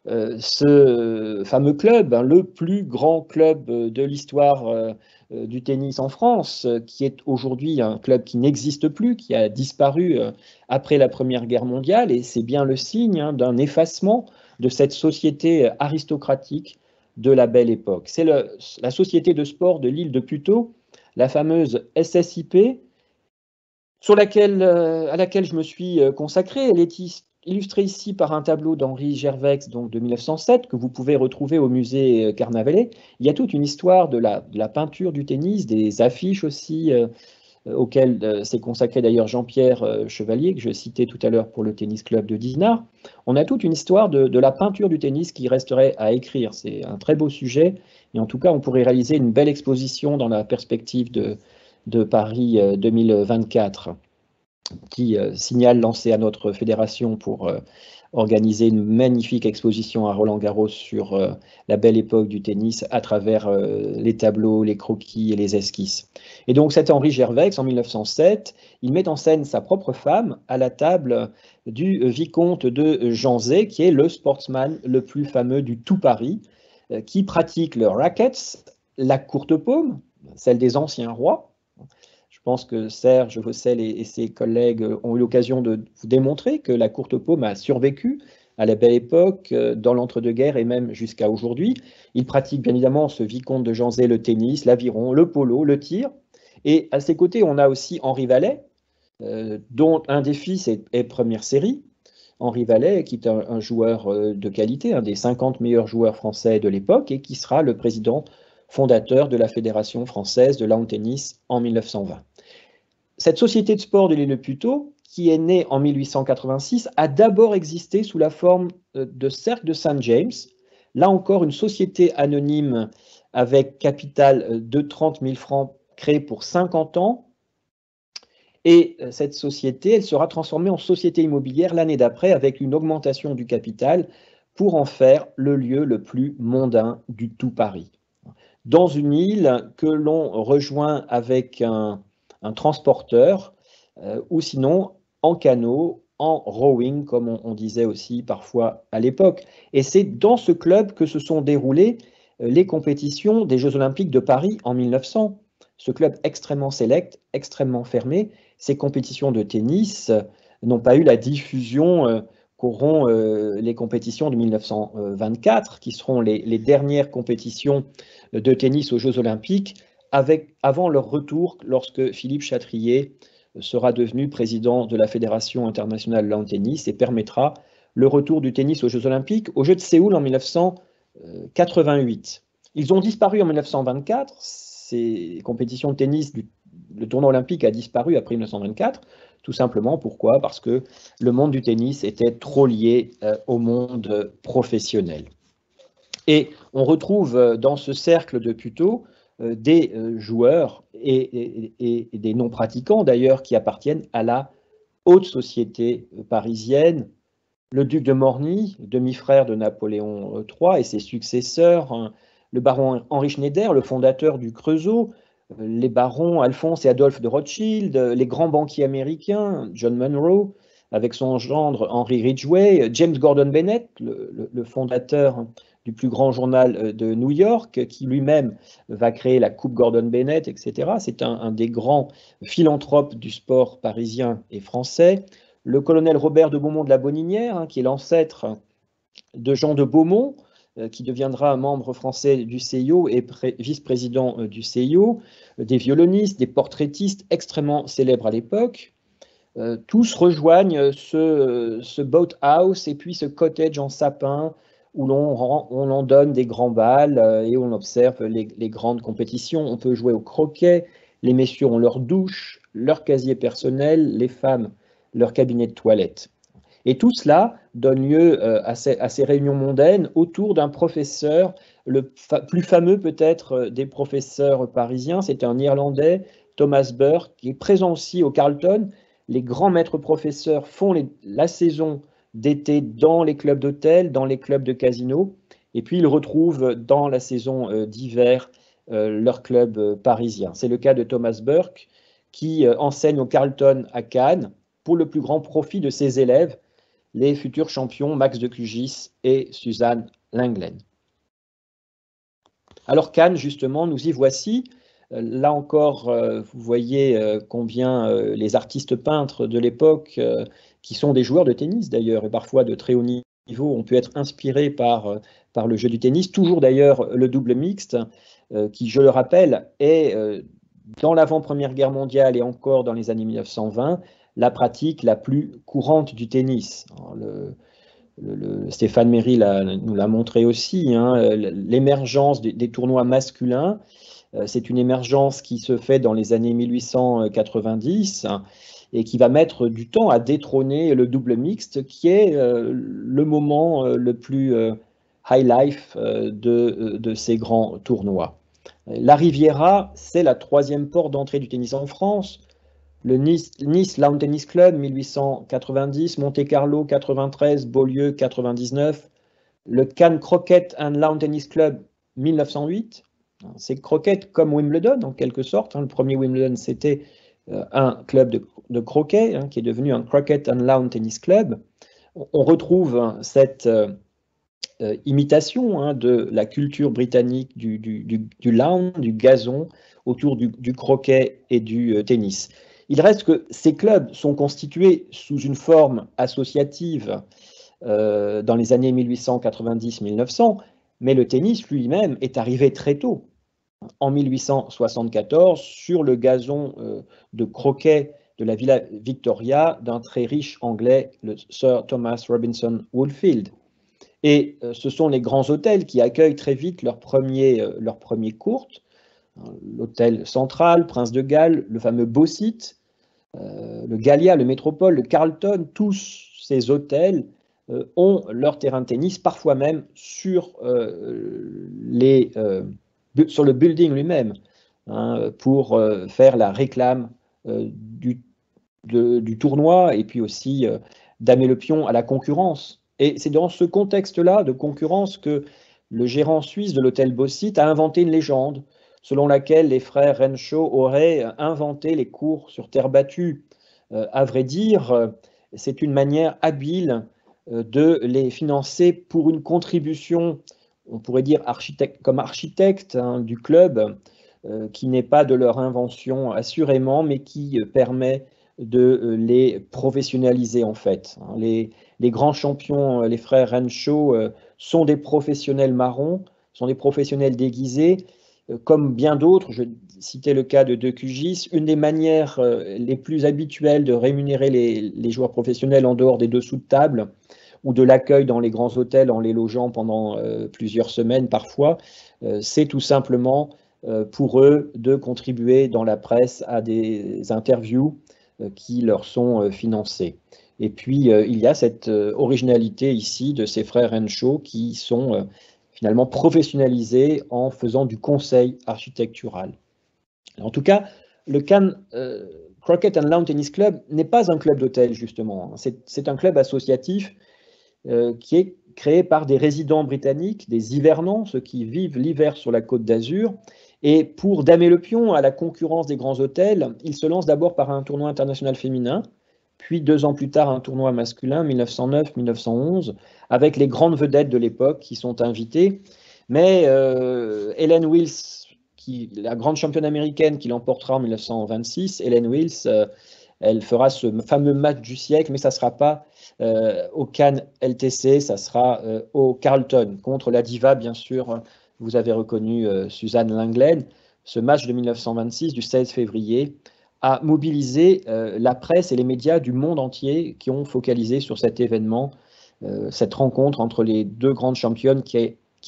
ce fameux club, le plus grand club de l'histoire du tennis en France, qui est aujourd'hui un club qui n'existe plus, qui a disparu après la Première Guerre mondiale, et c'est bien le signe d'un effacement de cette société aristocratique de la belle époque. C'est la société de sport de l'île de Puteaux, la fameuse SSIP, à laquelle je me suis consacré. Elle est illustrée ici par un tableau d'Henri Gervex, donc de 1907, que vous pouvez retrouver au musée Carnavalet. Il y a toute une histoire de la peinture du tennis, des affiches aussi, auxquelles s'est consacré d'ailleurs Jean-Pierre Chevalier, que je citais tout à l'heure pour le Tennis Club de Dinard. On a toute une histoire de la peinture du tennis qui resterait à écrire. C'est un très beau sujet, et en tout cas, on pourrait réaliser une belle exposition dans la perspective de Paris 2024, qui signale lancer à notre fédération pour organiser une magnifique exposition à Roland-Garros sur la belle époque du tennis à travers les tableaux, les croquis et les esquisses. Et donc cet Henri Gervex, en 1907, il met en scène sa propre femme à la table du vicomte de Janzé, qui est le sportsman le plus fameux du tout Paris, qui pratique le rackets, la courte paume, celle des anciens rois. Je pense que Serge Vaucel et ses collègues ont eu l'occasion de vous démontrer que la courte paume a survécu à la belle époque, dans l'entre-deux-guerres et même jusqu'à aujourd'hui. Il pratique bien évidemment, ce vicomte de Janzé, le tennis, l'aviron, le polo, le tir. Et à ses côtés, on a aussi Henri Vallet, dont un des fils est première série. Henri Vallet, qui est un joueur de qualité, un des 50 meilleurs joueurs français de l'époque, et qui sera le président fondateur de la Fédération française de lawn tennis en 1920. Cette société de sport de l'île de Puteaux, qui est née en 1886, a d'abord existé sous la forme de Cercle de Saint-James. Là encore, une société anonyme avec capital de 30 000 francs créée pour 50 ans. Et cette société, elle sera transformée en société immobilière l'année d'après avec une augmentation du capital pour en faire le lieu le plus mondain du tout Paris. Dans une île que l'on rejoint avec un transporteur ou sinon en canot, en rowing, comme on disait aussi parfois à l'époque. Et c'est dans ce club que se sont déroulées les compétitions des Jeux Olympiques de Paris en 1900. Ce club extrêmement sélect, extrêmement fermé, ces compétitions de tennis n'ont pas eu la diffusion qu'auront les compétitions de 1924, qui seront les dernières compétitions de tennis aux Jeux Olympiques, avant leur retour lorsque Philippe Chatrier sera devenu président de la Fédération internationale de lawn tennis et permettra le retour du tennis aux Jeux Olympiques, aux Jeux de Séoul en 1988. Ils ont disparu en 1924, ces compétitions de tennis, le tournoi olympique a disparu après 1924, tout simplement. Pourquoi? Parce que le monde du tennis était trop lié au monde professionnel. Et on retrouve dans ce cercle de Puteaux des joueurs et des non-pratiquants d'ailleurs qui appartiennent à la haute société parisienne. Le duc de Morny, demi-frère de Napoléon III et ses successeurs, hein, le baron Henri Schneider, le fondateur du Creusot, les barons Alphonse et Adolphe de Rothschild, les grands banquiers américains, John Monroe, avec son gendre Henry Ridgway, James Gordon Bennett, le fondateur du plus grand journal de New York, qui lui-même va créer la Coupe Gordon Bennett, etc. C'est un des grands philanthropes du sport parisien et français. Le colonel Robert de Beaumont de la Boninière, hein, qui est l'ancêtre de Jean de Beaumont, qui deviendra un membre français du CIO et vice-président du CIO, des violonistes, des portraitistes extrêmement célèbres à l'époque. Tous rejoignent ce boat house et puis ce cottage en sapin où on en donne des grands bals et on observe les grandes compétitions. On peut jouer au croquet, les messieurs ont leur douche, leur casier personnel, les femmes leur cabinet de toilette. Et tout cela donne lieu à ces réunions mondaines autour d'un professeur, le plus fameux peut-être des professeurs parisiens, c'est un Irlandais, Thomas Burke, qui est présent aussi au Carlton. Les grands maîtres professeurs font la saison d'été dans les clubs d'hôtel, dans les clubs de casino, et puis ils retrouvent dans la saison d'hiver leur club parisien. C'est le cas de Thomas Burke, qui enseigne au Carlton à Cannes, pour le plus grand profit de ses élèves, les futurs champions Max de Cugis et Suzanne Lenglen. Alors Cannes, justement, nous y voici. Là encore, vous voyez combien les artistes peintres de l'époque, qui sont des joueurs de tennis d'ailleurs, et parfois de très haut niveau, ont pu être inspirés par le jeu du tennis. Toujours d'ailleurs le double mixte, qui, je le rappelle, est dans l'avant-première guerre mondiale et encore dans les années 1920, la pratique la plus courante du tennis. Stéphane Méry nous l'a montré aussi, hein, l'émergence des tournois masculins, c'est une émergence qui se fait dans les années 1890 hein, et qui va mettre du temps à détrôner le double mixte, qui est le moment le plus high life de ces grands tournois. La Riviera, c'est la troisième porte d'entrée du tennis en France. Le Nice Lawn Tennis Club, 1890, Monte-Carlo, 93, Beaulieu, 99, le Cannes Croquet and Lawn Tennis Club, 1908. C'est croquet comme Wimbledon, en quelque sorte. Le premier Wimbledon, c'était un club de croquet, hein, qui est devenu un Croquet and Lawn Tennis Club. On retrouve cette imitation hein, de la culture britannique du lawn, du gazon, autour du croquet et du tennis. Il reste que ces clubs sont constitués sous une forme associative dans les années 1890-1900, mais le tennis lui-même est arrivé très tôt, en 1874, sur le gazon de croquet de la Villa Victoria d'un très riche Anglais, le Sir Thomas Robinson Woolfield. Et ce sont les grands hôtels qui accueillent très vite leur premier court, l'hôtel Central, Prince de Galles, le fameux Beau Site, le Gallia, le Métropole, le Carlton, tous ces hôtels ont leur terrain de tennis, parfois même sur le building lui-même, hein, pour faire la réclame du tournoi et puis aussi damer le pion à la concurrence. Et c'est dans ce contexte-là de concurrence que le gérant suisse de l'hôtel Beau Site a inventé une légende selon laquelle les frères Renshaw auraient inventé les cours sur terre battue. À vrai dire, c'est une manière habile de les financer pour une contribution, on pourrait dire comme architecte hein, du club, qui n'est pas de leur invention assurément, mais qui permet de les professionnaliser en fait. Les grands champions, les frères Renshaw, sont des professionnels marrons, sont des professionnels déguisés, comme bien d'autres. Je citais le cas de Cugis. Une des manières les plus habituelles de rémunérer les joueurs professionnels en dehors des dessous de table ou de l'accueil dans les grands hôtels en les logeant pendant plusieurs semaines parfois, c'est tout simplement pour eux de contribuer dans la presse à des interviews qui leur sont financées. Et puis, il y a cette originalité ici de ces frères Renshaw qui sont finalement professionnaliser en faisant du conseil architectural. En tout cas, le Cannes Croquet and Lawn Tennis Club n'est pas un club d'hôtel, justement. C'est un club associatif qui est créé par des résidents britanniques, des hivernants, ceux qui vivent l'hiver sur la Côte d'Azur. Et pour damer le pion à la concurrence des grands hôtels, il se lance d'abord par un tournoi international féminin, puis 2 ans plus tard un tournoi masculin, 1909-1911, avec les grandes vedettes de l'époque qui sont invitées. Mais Helen Wills, la grande championne américaine qui l'emportera en 1926, Helen Wills, elle fera ce fameux match du siècle, mais ça ne sera pas au Cannes LTC, ça sera au Carlton, contre la diva, bien sûr, vous avez reconnu Suzanne Lenglen. Ce match de 1926, du 16 février, a mobilisé la presse et les médias du monde entier qui ont focalisé sur cet événement, cette rencontre entre les 2 grandes championnes qui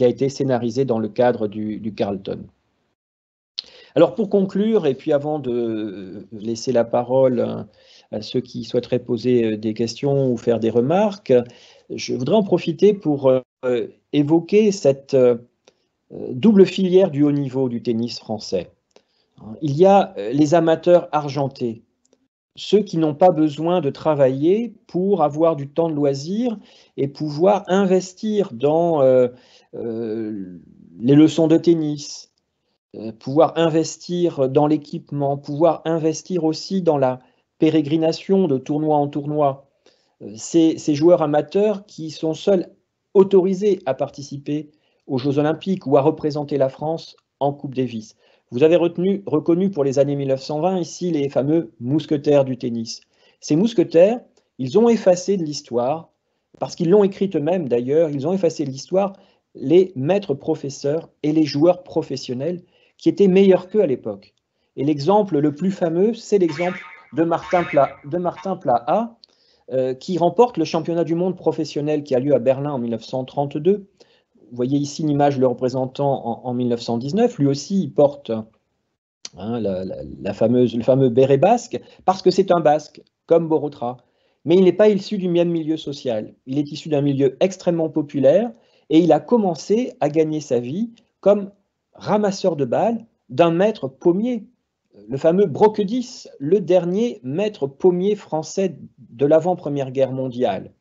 a été scénarisée dans le cadre du Carlton. Alors pour conclure, et puis avant de laisser la parole à ceux qui souhaiteraient poser des questions ou faire des remarques, je voudrais en profiter pour évoquer cette double filière du haut niveau du tennis français. Il y a les amateurs argentés, ceux qui n'ont pas besoin de travailler pour avoir du temps de loisir et pouvoir investir dans les leçons de tennis, pouvoir investir dans l'équipement, pouvoir investir aussi dans la pérégrination de tournoi en tournoi. Ces joueurs amateurs qui sont seuls autorisés à participer aux Jeux Olympiques ou à représenter la France en Coupe Davis. Vous avez reconnu pour les années 1920 ici les fameux mousquetaires du tennis. Ces mousquetaires, ils ont effacé de l'histoire, parce qu'ils l'ont écrite eux-mêmes d'ailleurs, ils ont effacé de l'histoire les maîtres professeurs et les joueurs professionnels qui étaient meilleurs qu'eux à l'époque. Et l'exemple le plus fameux, c'est l'exemple de Martin Plahat, qui remporte le championnat du monde professionnel qui a lieu à Berlin en 1932. Vous voyez ici une image le représentant en 1919. Lui aussi, il porte le fameux béret basque, parce que c'est un basque, comme Borotra. Mais il n'est pas issu du même milieu social. Il est issu d'un milieu extrêmement populaire et il a commencé à gagner sa vie comme ramasseur de balles d'un maître pommier, le fameux Broquedis, le dernier maître pommier français de l'avant-première guerre mondiale.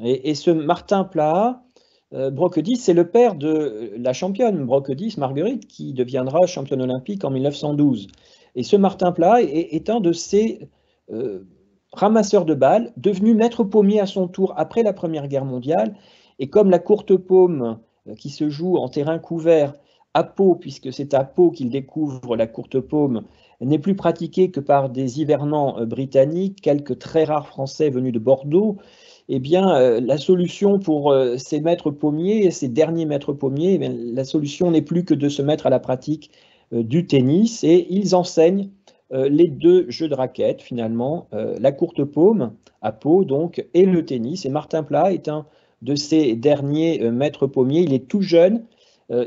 Et ce Martin Plahat, Broquedis, c'est le père de la championne Broquedis, Marguerite, qui deviendra championne olympique en 1912. Et ce Martin Plahat est un de ces ramasseurs de balles, devenu maître pommier à son tour après la Première Guerre mondiale. Et comme la courte paume qui se joue en terrain couvert à Pau, puisque c'est à Pau qu'il découvre la courte paume, n'est plus pratiquée que par des hivernants britanniques, quelques très rares Français venus de Bordeaux. Eh bien, la solution pour ces maîtres pommiers, ces derniers maîtres pommiers, la solution n'est plus que de se mettre à la pratique du tennis, et ils enseignent les 2 jeux de raquettes, finalement, la courte paume à Pau, donc, et le tennis. Et Martin Plahat est un de ces derniers maîtres pommiers. Il est tout jeune,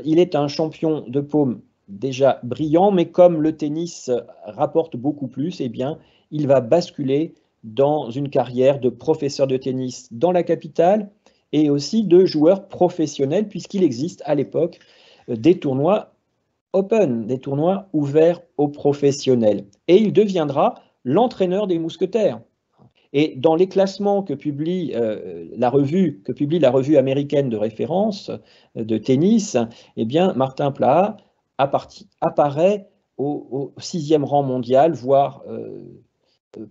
il est un champion de paume déjà brillant, mais comme le tennis rapporte beaucoup plus, eh bien, il va basculer dans une carrière de professeur de tennis dans la capitale et aussi de joueur professionnel, puisqu'il existe à l'époque des tournois open, des tournois ouverts aux professionnels. Et il deviendra l'entraîneur des mousquetaires. Et dans les classements que publie la revue américaine de référence de tennis, eh bien, Martin Plahat apparaît au 6e rang mondial, voire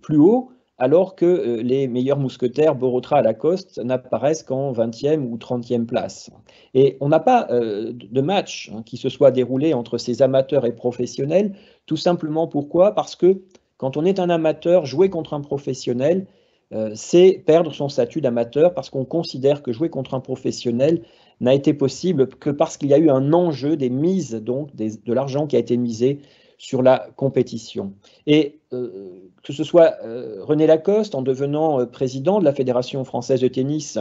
plus haut, alors que les meilleurs mousquetaires, Borotra à Lacoste, n'apparaissent qu'en 20e ou 30e place. Et on n'a pas de match qui se soit déroulé entre ces amateurs et professionnels, tout simplement pourquoi ? Parce que quand on est un amateur, jouer contre un professionnel, c'est perdre son statut d'amateur, parce qu'on considère que jouer contre un professionnel n'a été possible que parce qu'il y a eu un enjeu, des mises, donc de l'argent qui a été misé sur la compétition. Et que ce soit René Lacoste en devenant président de la Fédération française de tennis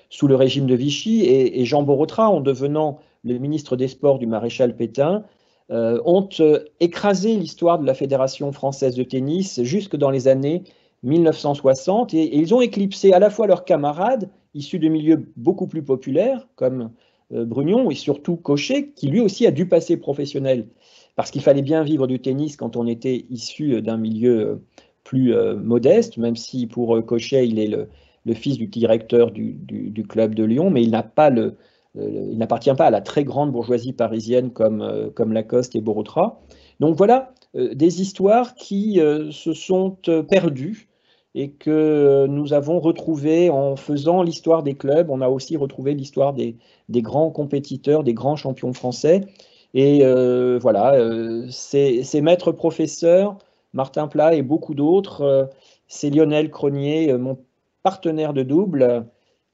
sous le régime de Vichy et Jean Borotra en devenant le ministre des Sports du maréchal Pétain, ont écrasé l'histoire de la Fédération française de tennis jusque dans les années 1960 et ils ont éclipsé à la fois leurs camarades issus de milieux beaucoup plus populaires comme Brugnon et surtout Cochet, qui lui aussi a dû passer professionnel, parce qu'il fallait bien vivre du tennis quand on était issu d'un milieu plus modeste, même si pour Cochet, il est le fils du directeur du club de Lyon, mais il n'appartient pas à la très grande bourgeoisie parisienne comme Lacoste et Borotra. Donc voilà, des histoires qui se sont perdues et que nous avons retrouvées en faisant l'histoire des clubs. On a aussi retrouvé l'histoire des grands compétiteurs, des grands champions français. Et voilà, ces maîtres professeurs, Martin Plat et beaucoup d'autres, c'est Lionel Cronier, mon partenaire de double,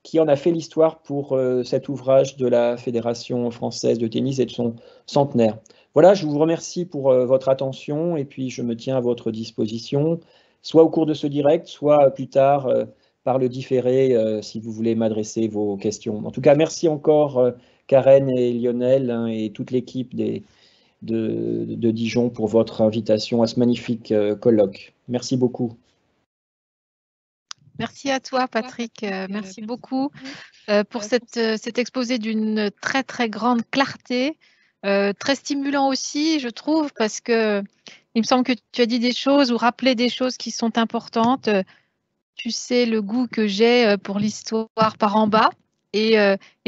qui en a fait l'histoire pour cet ouvrage de la Fédération française de tennis et de son centenaire. Voilà, je vous remercie pour votre attention et puis je me tiens à votre disposition, soit au cours de ce direct, soit plus tard par le différé si vous voulez m'adresser vos questions. En tout cas, merci encore Karen et Lionel hein, et toute l'équipe de Dijon pour votre invitation à ce magnifique colloque. Merci beaucoup. Merci à toi, Patrick. Merci beaucoup pour cet exposé d'une très, très grande clarté, très stimulant aussi, je trouve, parce que il me semble que tu as dit des choses ou rappelé des choses qui sont importantes. Tu sais le goût que j'ai pour l'histoire par en bas et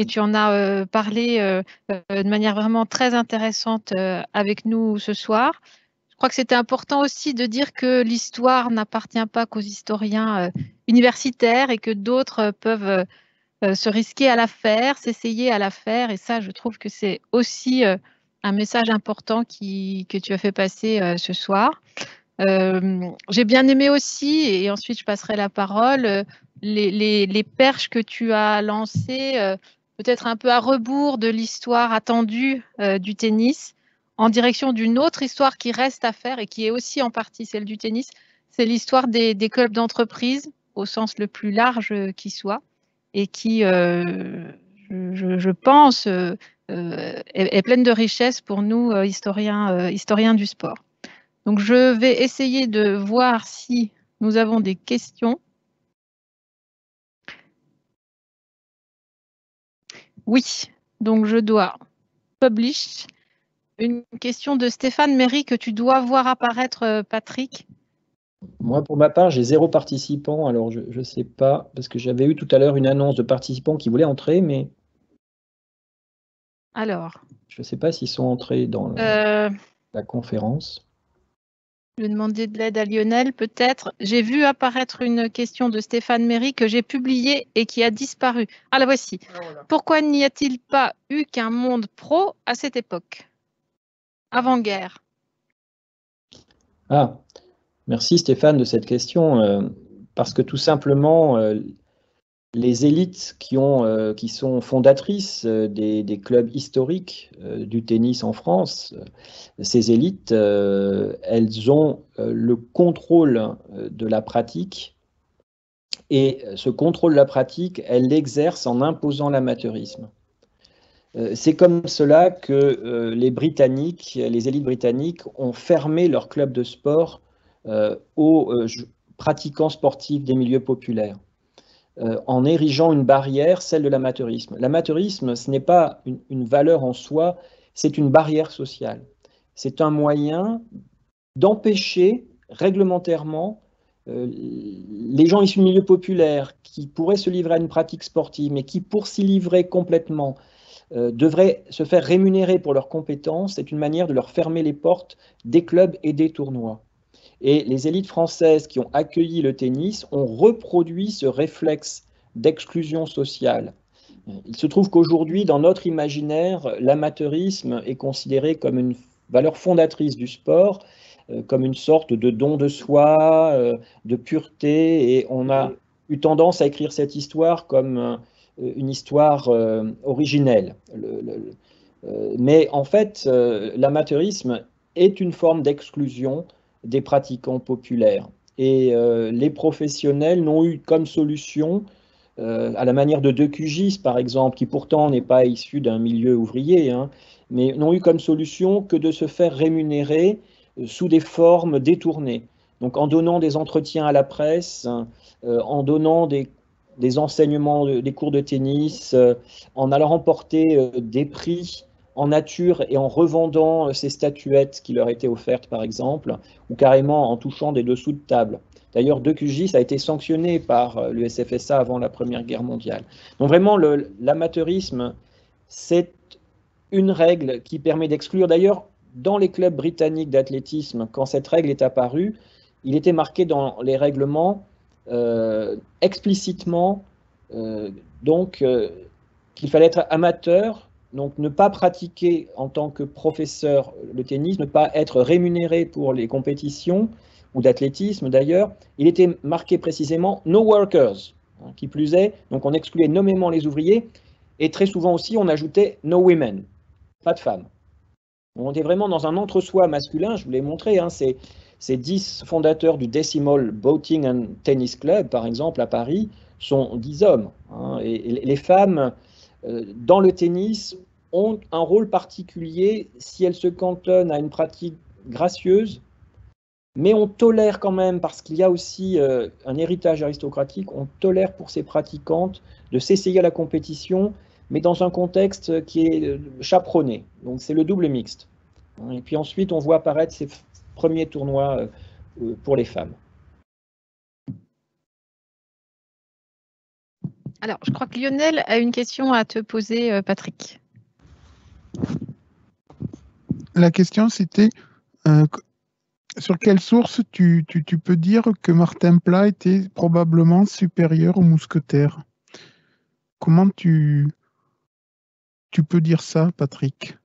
tu en as parlé de manière vraiment très intéressante avec nous ce soir. Je crois que c'était important aussi de dire que l'histoire n'appartient pas qu'aux historiens universitaires et que d'autres peuvent se risquer à la faire, s'essayer à la faire. Et ça, je trouve que c'est aussi un message important que tu as fait passer ce soir. J'ai bien aimé aussi, et ensuite je passerai la parole, les perches que tu as lancées, peut-être un peu à rebours de l'histoire attendue du tennis, en direction d'une autre histoire qui reste à faire et qui est aussi en partie celle du tennis, c'est l'histoire des clubs d'entreprise au sens le plus large qui soit, et qui, je pense, est pleine de richesse pour nous, historiens du sport. Donc, je vais essayer de voir si nous avons des questions. Oui, donc je dois publish une question de Stéphane Méry que tu dois voir apparaître, Patrick. Moi, pour ma part, j'ai 0 participant, alors je ne sais pas, parce que j'avais eu tout à l'heure une annonce de participants qui voulaient entrer, mais alors, je ne sais pas s'ils sont entrés dans la conférence. Je vais demander de l'aide à Lionel, peut-être. J'ai vu apparaître une question de Stéphane Méry que j'ai publiée et qui a disparu. Ah, la voici. Voilà. Pourquoi n'y a-t-il pas eu qu'un monde pro à cette époque, avant-guerre? Ah, merci Stéphane de cette question, parce que tout simplement, les élites qui sont fondatrices des clubs historiques du tennis en France, ces élites, elles ont le contrôle de la pratique et ce contrôle de la pratique, elles l'exercent en imposant l'amateurisme. C'est comme cela que les Britanniques, les élites britanniques ont fermé leurs clubs de sport aux pratiquants sportifs des milieux populaires. En érigeant une barrière, celle de l'amateurisme. L'amateurisme, ce n'est pas une valeur en soi, c'est une barrière sociale. C'est un moyen d'empêcher réglementairement les gens issus du milieu populaire qui pourraient se livrer à une pratique sportive, mais qui, pour s'y livrer complètement, devraient se faire rémunérer pour leurs compétences. C'est une manière de leur fermer les portes des clubs et des tournois. Et les élites françaises qui ont accueilli le tennis ont reproduit ce réflexe d'exclusion sociale. Il se trouve qu'aujourd'hui, dans notre imaginaire, l'amateurisme est considéré comme une valeur fondatrice du sport, comme une sorte de don de soi, de pureté, et on a eu tendance à écrire cette histoire comme une histoire originelle. Mais en fait, l'amateurisme est une forme d'exclusion des pratiquants populaires. Et les professionnels n'ont eu comme solution, à la manière de Decugis par exemple, qui pourtant n'est pas issu d'un milieu ouvrier, hein, mais n'ont eu comme solution que de se faire rémunérer sous des formes détournées. Donc en donnant des entretiens à la presse, en donnant des des enseignements, des cours de tennis, en allant remporter des prix en nature et en revendant ces statuettes qui leur étaient offertes, par exemple, ou carrément en touchant des dessous de table. D'ailleurs, De Cugis a été sanctionné par l'USFSA avant la Première Guerre mondiale. Donc vraiment, l'amateurisme, c'est une règle qui permet d'exclure. D'ailleurs, dans les clubs britanniques d'athlétisme, quand cette règle est apparue, il était marqué dans les règlements explicitement qu'il fallait être amateur, donc ne pas pratiquer en tant que professeur le tennis, ne pas être rémunéré pour les compétitions, ou d'athlétisme d'ailleurs. Il était marqué précisément « no workers », qui plus est, donc on excluait nommément les ouvriers, et très souvent aussi on ajoutait « no women », pas de femmes. On est vraiment dans un entre-soi masculin, je vous l'ai montré, ces 10 fondateurs du Decimal Boating and Tennis Club, par exemple, à Paris, sont 10 hommes. Et les femmes, dans le tennis, ont un rôle particulier si elles se cantonnent à une pratique gracieuse, mais on tolère quand même, parce qu'il y a aussi un héritage aristocratique, on tolère pour ces pratiquantes de s'essayer à la compétition, mais dans un contexte qui est chaperonné. Donc c'est le double mixte. Et puis ensuite, on voit apparaître ces premiers tournois pour les femmes. Alors, je crois que Lionel a une question à te poser, Patrick. La question, c'était sur quelle source tu peux dire que Martin Plat était probablement supérieur aux mousquetaires? Comment tu peux dire ça, Patrick?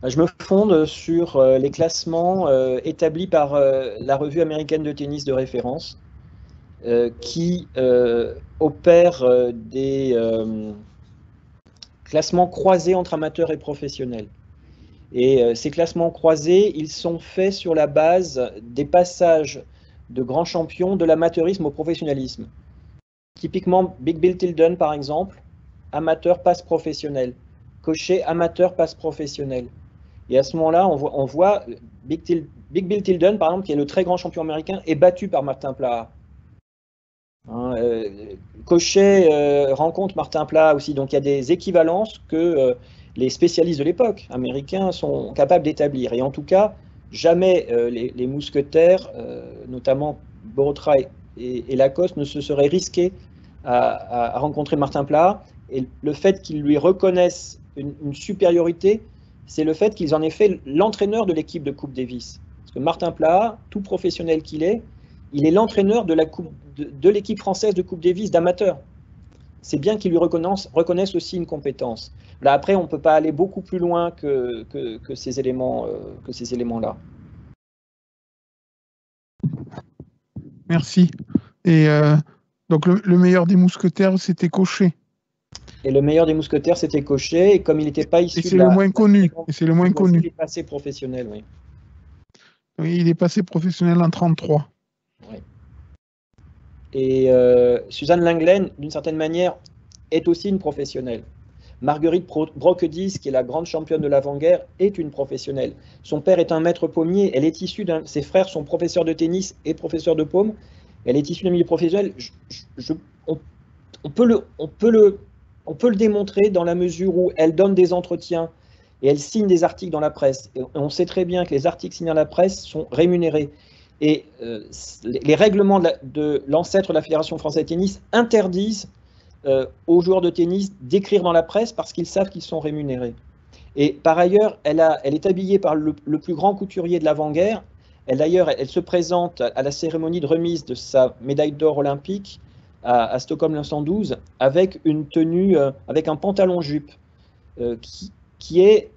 Je me fonde sur les classements établis par la revue américaine de tennis de référence, qui opère des classements croisés entre amateurs et professionnels. Et ces classements croisés, ils sont faits sur la base des passages de grands champions de l'amateurisme au professionnalisme. Typiquement, Big Bill Tilden, par exemple, amateur passe professionnel. Cochet, amateur passe professionnel. Et à ce moment-là, on voit Big Bill Tilden, par exemple, qui est le très grand champion américain, est battu par Martin Plat. Cochet rencontre Martin Plat aussi, donc il y a des équivalences que les spécialistes de l'époque américains sont capables d'établir. Et en tout cas, jamais les mousquetaires, notamment Borotra et Lacoste, ne se seraient risqués à rencontrer Martin Plat. Et le fait qu'ils lui reconnaissent une supériorité, c'est le fait qu'ils en aient fait l'entraîneur de l'équipe de Coupe Davis. Parce que Martin Plat, tout professionnel qu'il est, il est l'entraîneur de l'équipe française de Coupe Davis d'amateurs. C'est bien qu'ils lui reconnaissent aussi une compétence. Là, après, on ne peut pas aller beaucoup plus loin que ces éléments-là. Merci. Et donc, le meilleur des mousquetaires, c'était Cochet. Et le meilleur des mousquetaires, c'était Cochet. Et comme il n'était pas issu de la... Et c'est le moins connu. Il est passé professionnel, oui. Oui, il est passé professionnel en 1933. Oui. Et Suzanne Lenglen, d'une certaine manière, est aussi une professionnelle. Marguerite Brockedies, qui est la grande championne de l'avant-guerre, est une professionnelle. Son père est un maître pommier. Elle est issue ses frères sont professeurs de tennis et professeurs de paume. Elle est issue d'un milieu professionnel. On peut le démontrer dans la mesure où elle donne des entretiens et elle signe des articles dans la presse. Et on sait très bien que les articles signés dans la presse sont rémunérés. Et les règlements de l'ancêtre de la Fédération française de tennis interdisent aux joueurs de tennis d'écrire dans la presse parce qu'ils savent qu'ils sont rémunérés. Et par ailleurs, elle est habillée par le plus grand couturier de l'avant-guerre. Elle se présente à la cérémonie de remise de sa médaille d'or olympique à Stockholm 1912 avec une tenue, avec un pantalon-jupe qui est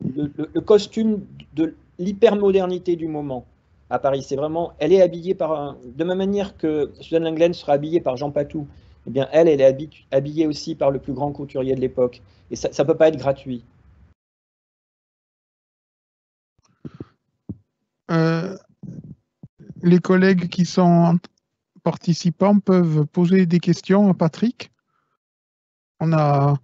le costume de l'hypermodernité du moment à Paris. C'est vraiment, elle est habillée de même manière que Suzanne Lenglen sera habillée par Jean Patou. Eh bien, elle est habillée aussi par le plus grand couturier de l'époque. Et ça ne peut pas être gratuit. Les collègues qui sont participants peuvent poser des questions à Patrick. On a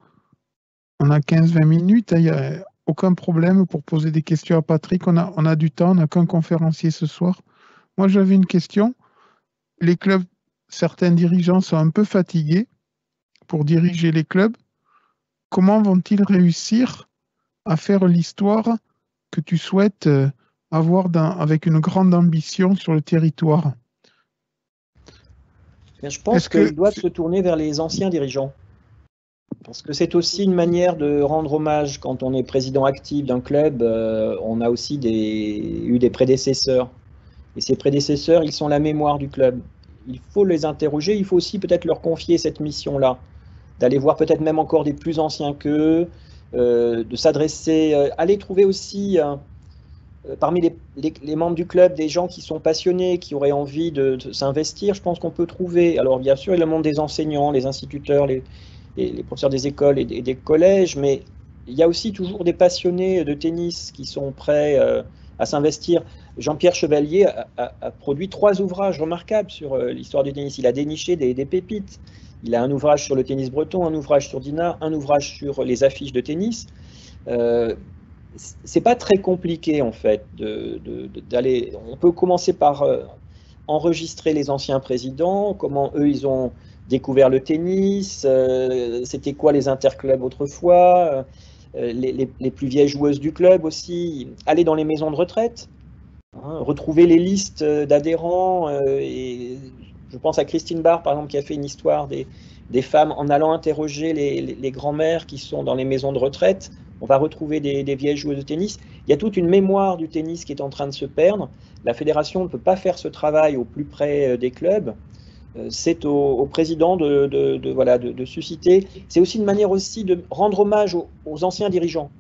15-20 minutes. Il n'y a aucun problème pour poser des questions à Patrick. On a du temps. On n'a qu'un conférencier ce soir. Moi, j'avais une question. Les clubs certains dirigeants sont un peu fatigués pour diriger les clubs, comment vont-ils réussir à faire l'histoire que tu souhaites avoir avec une grande ambition sur le territoire? Bien, je pense qu'ils doivent se tourner vers les anciens dirigeants. Parce que c'est aussi une manière de rendre hommage. Quand on est président actif d'un club, on a aussi eu des prédécesseurs. Et ces prédécesseurs, ils sont la mémoire du club. Il faut les interroger, il faut aussi peut-être leur confier cette mission-là, d'aller voir peut-être même encore des plus anciens qu'eux, de s'adresser, aller trouver aussi parmi les membres du club des gens qui sont passionnés, qui auraient envie de s'investir. Je pense qu'on peut trouver, alors bien sûr, il y a le monde des enseignants, les instituteurs, les professeurs des écoles et des collèges, mais il y a aussi toujours des passionnés de tennis qui sont prêts à s'investir. Jean-Pierre Chevalier a produit 3 ouvrages remarquables sur l'histoire du tennis. Il a déniché des pépites. Il a un ouvrage sur le tennis breton, un ouvrage sur Dinard, un ouvrage sur les affiches de tennis. C'est pas très compliqué en fait d'aller. On peut commencer par enregistrer les anciens présidents, comment eux ils ont découvert le tennis, c'était quoi les interclubs autrefois, les plus vieilles joueuses du club aussi, aller dans les maisons de retraite, hein, retrouver les listes d'adhérents, et je pense à Christine Barr par exemple qui a fait une histoire des femmes en allant interroger les grands-mères qui sont dans les maisons de retraite. On va retrouver des vieilles joueuses de tennis. Il y a toute une mémoire du tennis qui est en train de se perdre. La fédération ne peut pas faire ce travail au plus près des clubs. C'est au président de susciter. C'est aussi une manière aussi de rendre hommage aux anciens dirigeants.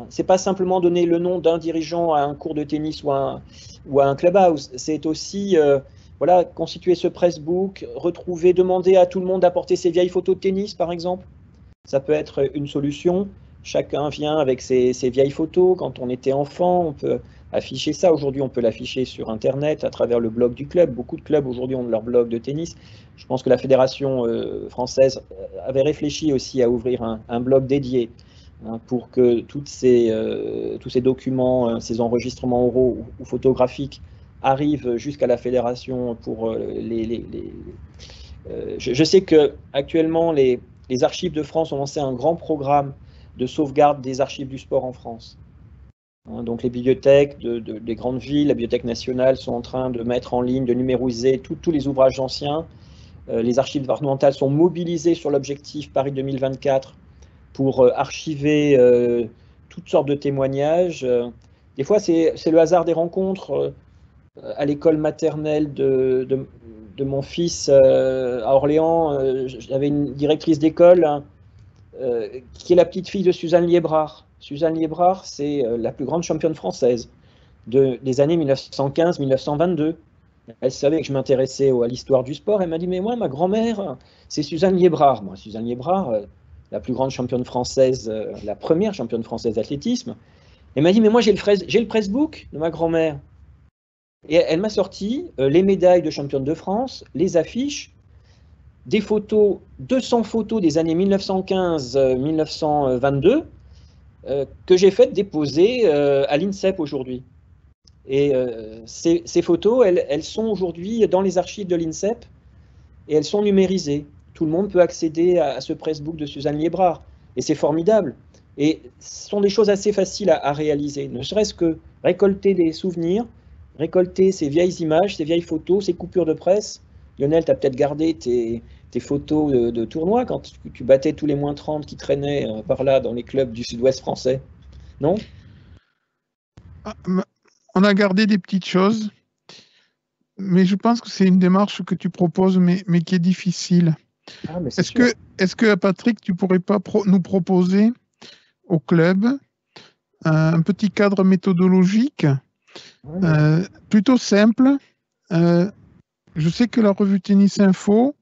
C'est pas simplement donner le nom d'un dirigeant à un cours de tennis ou à un clubhouse. C'est aussi voilà, constituer ce pressbook, retrouver, demander à tout le monde d'apporter ses vieilles photos de tennis, par exemple. Ça peut être une solution. Chacun vient avec ses vieilles photos. Quand on était enfant, on peut afficher ça. Aujourd'hui, on peut l'afficher sur Internet à travers le blog du club. Beaucoup de clubs aujourd'hui ont leur blog de tennis. Je pense que la fédération française avait réfléchi aussi à ouvrir un blog dédié hein, pour que tous ces documents, ces enregistrements oraux ou photographiques arrivent jusqu'à la fédération pour je sais qu'actuellement, les archives de France ont lancé un grand programme de sauvegarde des archives du sport en France. Donc les bibliothèques des grandes villes, la Bibliothèque nationale sont en train de mettre en ligne, de numériser tous les ouvrages anciens. Les archives départementales sont mobilisées sur l'objectif Paris 2024 pour archiver toutes sortes de témoignages. Des fois, c'est le hasard des rencontres. À l'école maternelle de mon fils à Orléans, j'avais une directrice d'école hein, qui est la petite fille de Suzanne Liébrard. Suzanne Liébrard, c'est la plus grande championne française des années 1915-1922. Elle savait que je m'intéressais à l'histoire du sport. Elle m'a dit, mais moi, ma grand-mère, c'est Suzanne Liébrard. Moi, Suzanne Liébrard, la plus grande championne française, la première championne française d'athlétisme. Elle m'a dit, mais moi, j'ai le pressbook de ma grand-mère. Et elle m'a sorti les médailles de championne de France, les affiches, des photos, 200 photos des années 1915-1922 que j'ai fait déposer à l'INSEP aujourd'hui. Et ces photos, elles sont aujourd'hui dans les archives de l'INSEP et elles sont numérisées. Tout le monde peut accéder à ce pressbook de Suzanne Liébrard. Et c'est formidable. Et ce sont des choses assez faciles à réaliser. Ne serait-ce que récolter des souvenirs, récolter ces vieilles images, ces vieilles photos, ces coupures de presse. Lionel, tu as peut-être gardé tes photos de tournois quand tu battais tous les moins 30 qui traînaient par là dans les clubs du sud-ouest français, non? On a gardé des petites choses, mais je pense que c'est une démarche que tu proposes, mais qui est difficile. Ah, est-ce que, Patrick, tu pourrais pas nous proposer au club un petit cadre méthodologique plutôt simple? Je sais que la revue Tennis Info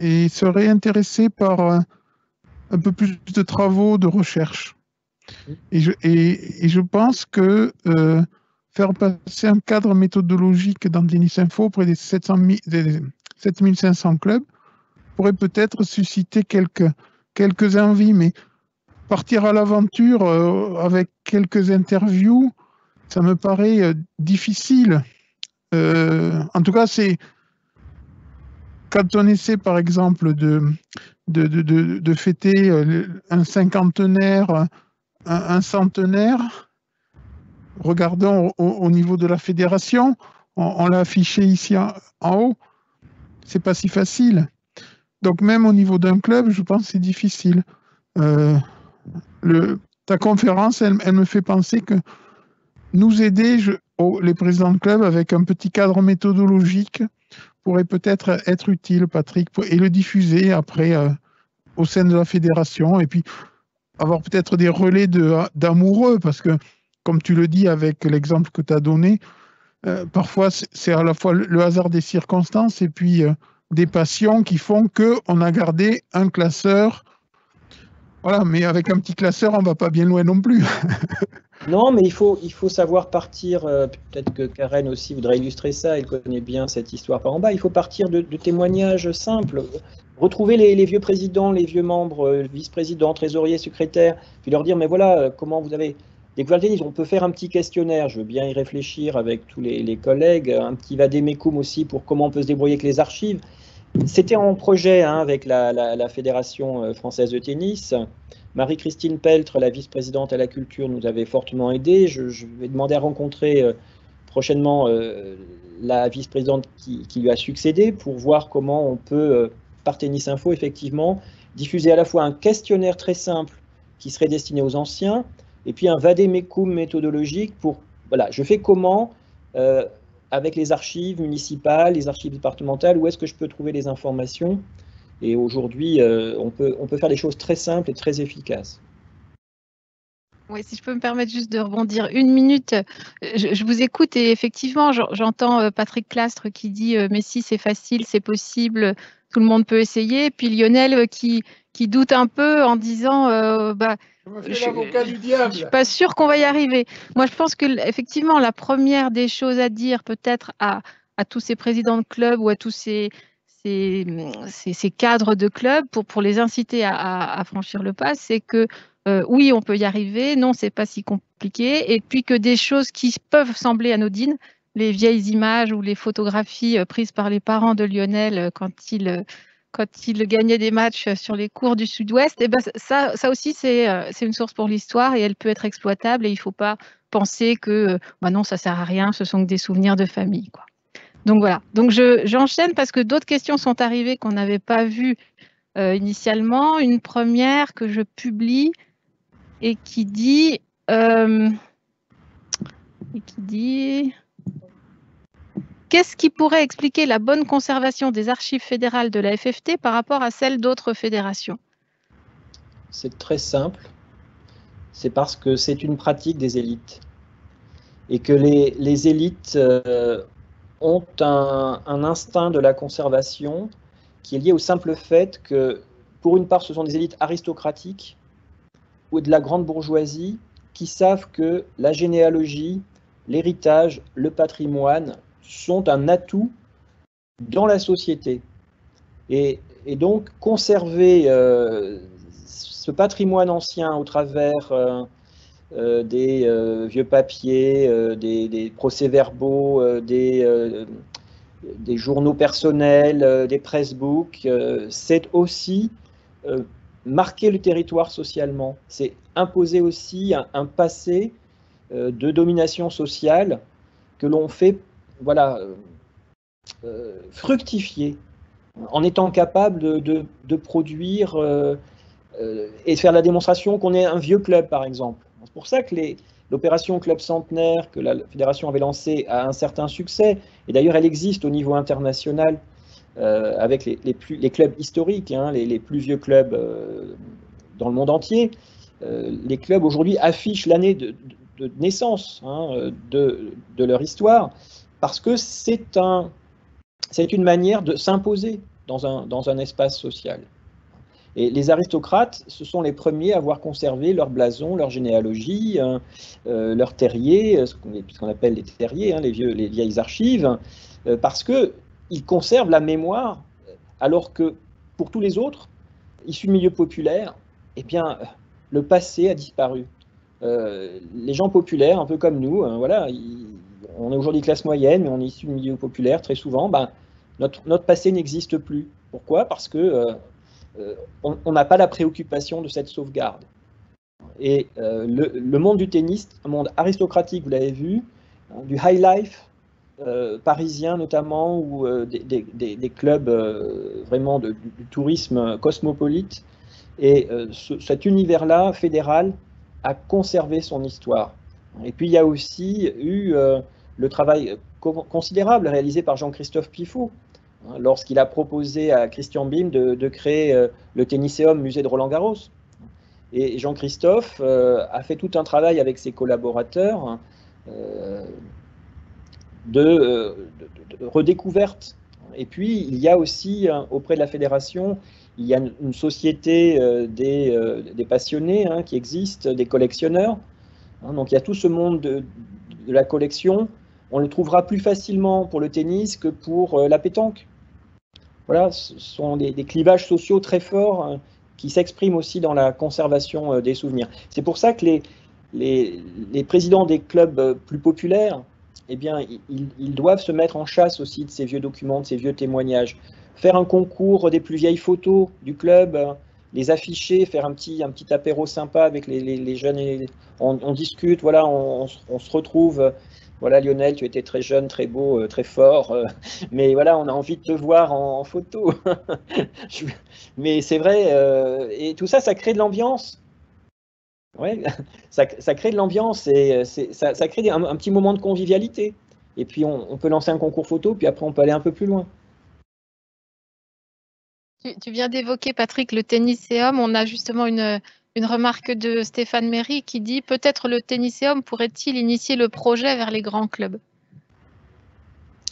serait intéressée par un peu plus de travaux de recherche. Et je pense que faire passer un cadre méthodologique dans Tennis Info auprès des 7500 clubs pourrait peut-être susciter quelques envies, mais partir à l'aventure avec quelques interviews, ça me paraît difficile. En tout cas, quand on essaie, par exemple, de fêter un cinquantenaire, un centenaire, regardons au niveau de la fédération, on l'a affiché ici en haut, c'est pas si facile. Donc même au niveau d'un club, je pense que c'est difficile. Ta conférence, elle me fait penser que nous aider, les présidents de club, avec un petit cadre méthodologique, pourrait peut-être être utile, Patrick, et le diffuser après au sein de la fédération, et puis avoir peut-être des relais d'amoureux, parce que, comme tu le dis avec l'exemple que tu as donné, parfois c'est à la fois le hasard des circonstances et puis des passions qui font qu'on a gardé un classeur. Voilà, mais avec un petit classeur, on ne va pas bien loin non plus. Non, mais il faut savoir partir, peut-être que Karen aussi voudrait illustrer ça, elle connaît bien cette histoire par en bas, il faut partir de témoignages simples, retrouver les vieux présidents, les vieux membres, vice-présidents, trésoriers, secrétaires, puis leur dire, mais voilà, comment vous avez découvert le tennis, on peut faire un petit questionnaire, je veux bien y réfléchir avec tous les collègues, un petit vadémécum aussi pour comment on peut se débrouiller avec les archives. C'était en projet avec la Fédération française de tennis. Marie-Christine Peltre, la vice-présidente à la culture, nous avait fortement aidé. Je vais demander à rencontrer prochainement la vice-présidente qui lui a succédé pour voir comment on peut, par Tennis Info, effectivement, diffuser à la fois un questionnaire très simple qui serait destiné aux anciens et puis un vadémécum méthodologique pour, voilà, je fais comment avec les archives municipales, les archives départementales, où est-ce que je peux trouver les informations? Et aujourd'hui, on peut faire des choses très simples et très efficaces. Oui, si je peux me permettre juste de rebondir une minute, je vous écoute et effectivement, j'entends Patrick Clastre qui dit « mais si, c'est facile, c'est possible, tout le monde peut essayer ». Puis Lionel qui doute un peu en disant je ne suis pas sûre qu'on va y arriver. Moi, je pense qu'effectivement, la première des choses à dire peut-être à tous ces présidents de clubs ou à tous ces cadres de clubs pour les inciter à franchir le pas, c'est que oui, on peut y arriver, non, c'est pas si compliqué, et puis que des choses qui peuvent sembler anodines, les vieilles images ou les photographies prises par les parents de Lionel quand il gagnait des matchs sur les cours du Sud-Ouest, et ben ça aussi c'est une source pour l'histoire et elle peut être exploitable et il ne faut pas penser que non, ça sert à rien, ce sont que des souvenirs de famille, quoi. Donc voilà, donc j'enchaîne parce que d'autres questions sont arrivées qu'on n'avait pas vues initialement. Une première que je publie et qui dit qu'est-ce qui pourrait expliquer la bonne conservation des archives fédérales de la FFT par rapport à celles d'autres fédérations? C'est très simple, c'est parce que c'est une pratique des élites et que les élites ont un instinct de la conservation qui est lié au simple fait que, pour une part, ce sont des élites aristocratiques ou de la grande bourgeoisie qui savent que la généalogie, l'héritage, le patrimoine sont un atout dans la société. Et donc, conserver ce patrimoine ancien au travers des vieux papiers, des procès-verbaux, des journaux personnels, des pressbooks, c'est aussi marquer le territoire socialement. C'est imposer aussi un passé de domination sociale que l'on fait fructifier en étant capable de produire et de faire la démonstration qu'on est un vieux club, par exemple. C'est pour ça que l'opération Club Centenaire que la fédération avait lancée a un certain succès, et d'ailleurs elle existe au niveau international avec les clubs historiques, les plus vieux clubs dans le monde entier. Les clubs aujourd'hui affichent l'année de naissance de leur histoire, parce que c'est une manière de s'imposer dans un espace social. Et les aristocrates, ce sont les premiers à avoir conservé leur blason, leur généalogie, leur terrier, ce qu'on appelle les terriers, les vieilles archives, parce qu'ils conservent la mémoire, alors que pour tous les autres, issus de milieux populaires, eh bien, le passé a disparu. Les gens populaires, un peu comme nous, on est aujourd'hui classe moyenne, mais on est issu de milieux populaires très souvent, Notre passé n'existe plus. Pourquoi? Parce que on n'a pas la préoccupation de cette sauvegarde. Et le monde du tennis, un monde aristocratique, vous l'avez vu, hein, du high life parisien notamment, ou des clubs vraiment du tourisme cosmopolite. Et cet univers-là, fédéral, a conservé son histoire. Et puis il y a aussi eu le travail considérable réalisé par Jean-Christophe Piffaut, hein, lorsqu'il a proposé à Christian Bim de créer le Tenniseum Musée de Roland-Garros. Et Jean-Christophe a fait tout un travail avec ses collaborateurs, hein, de redécouverte. Et puis, il y a aussi, auprès de la fédération, il y a une société des passionnés, hein, qui existe, des collectionneurs. Hein, donc, il y a tout ce monde de la collection. On le trouvera plus facilement pour le tennis que pour la pétanque. Voilà, ce sont des clivages sociaux très forts, hein, qui s'expriment aussi dans la conservation des souvenirs. C'est pour ça que les présidents des clubs plus populaires, eh bien, ils doivent se mettre en chasse aussi de ces vieux documents, de ces vieux témoignages. Faire un concours des plus vieilles photos du club, les afficher, faire un petit apéro sympa avec les jeunes. On discute, voilà, on se retrouve. Voilà, Lionel, tu étais très jeune, très beau, très fort, mais voilà, on a envie de te voir en photo. Mais c'est vrai, et tout ça, ça crée de l'ambiance. Ouais, ça crée de l'ambiance et ça crée un petit moment de convivialité. Et puis on peut lancer un concours photo, puis après on peut aller un peu plus loin. Tu viens d'évoquer, Patrick, le Tenniseum. On a justement une remarque de Stéphane Méry qui dit « Peut-être le Tenniseum pourrait-il initier le projet vers les grands clubs ?»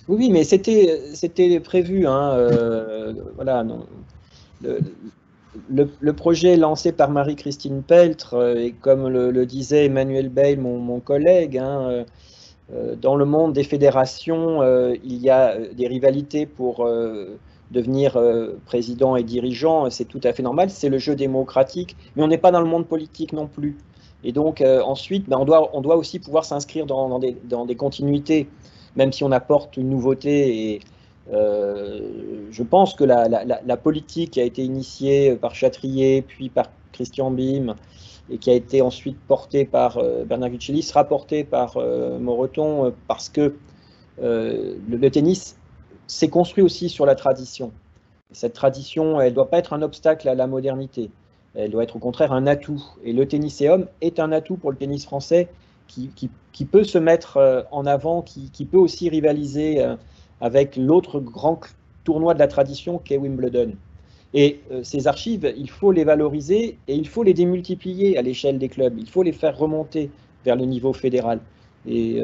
Oui, mais c'était prévu, hein, voilà, non. Le projet lancé par Marie-Christine Peltre, et comme le disait Emmanuel Bayle, mon collègue, hein, dans le monde des fédérations, il y a des rivalités pour devenir président et dirigeant, c'est tout à fait normal, c'est le jeu démocratique, mais on n'est pas dans le monde politique non plus. Et donc ensuite, ben, on doit aussi pouvoir s'inscrire dans des continuités, même si on apporte une nouveauté. Et je pense que la politique qui a été initiée par Châtrier, puis par Christian Bim, et qui a été ensuite portée par Bernard Guicelli, sera portée par Moreton, parce que le tennis s'est construit aussi sur la tradition. Cette tradition, elle ne doit pas être un obstacle à la modernité. Elle doit être au contraire un atout. Et le Tenniseum est un atout pour le tennis français qui peut se mettre en avant, qui peut aussi rivaliser avec l'autre grand tournoi de la tradition qu'est Wimbledon. Et ces archives, il faut les valoriser et il faut les démultiplier à l'échelle des clubs. Il faut les faire remonter vers le niveau fédéral. Et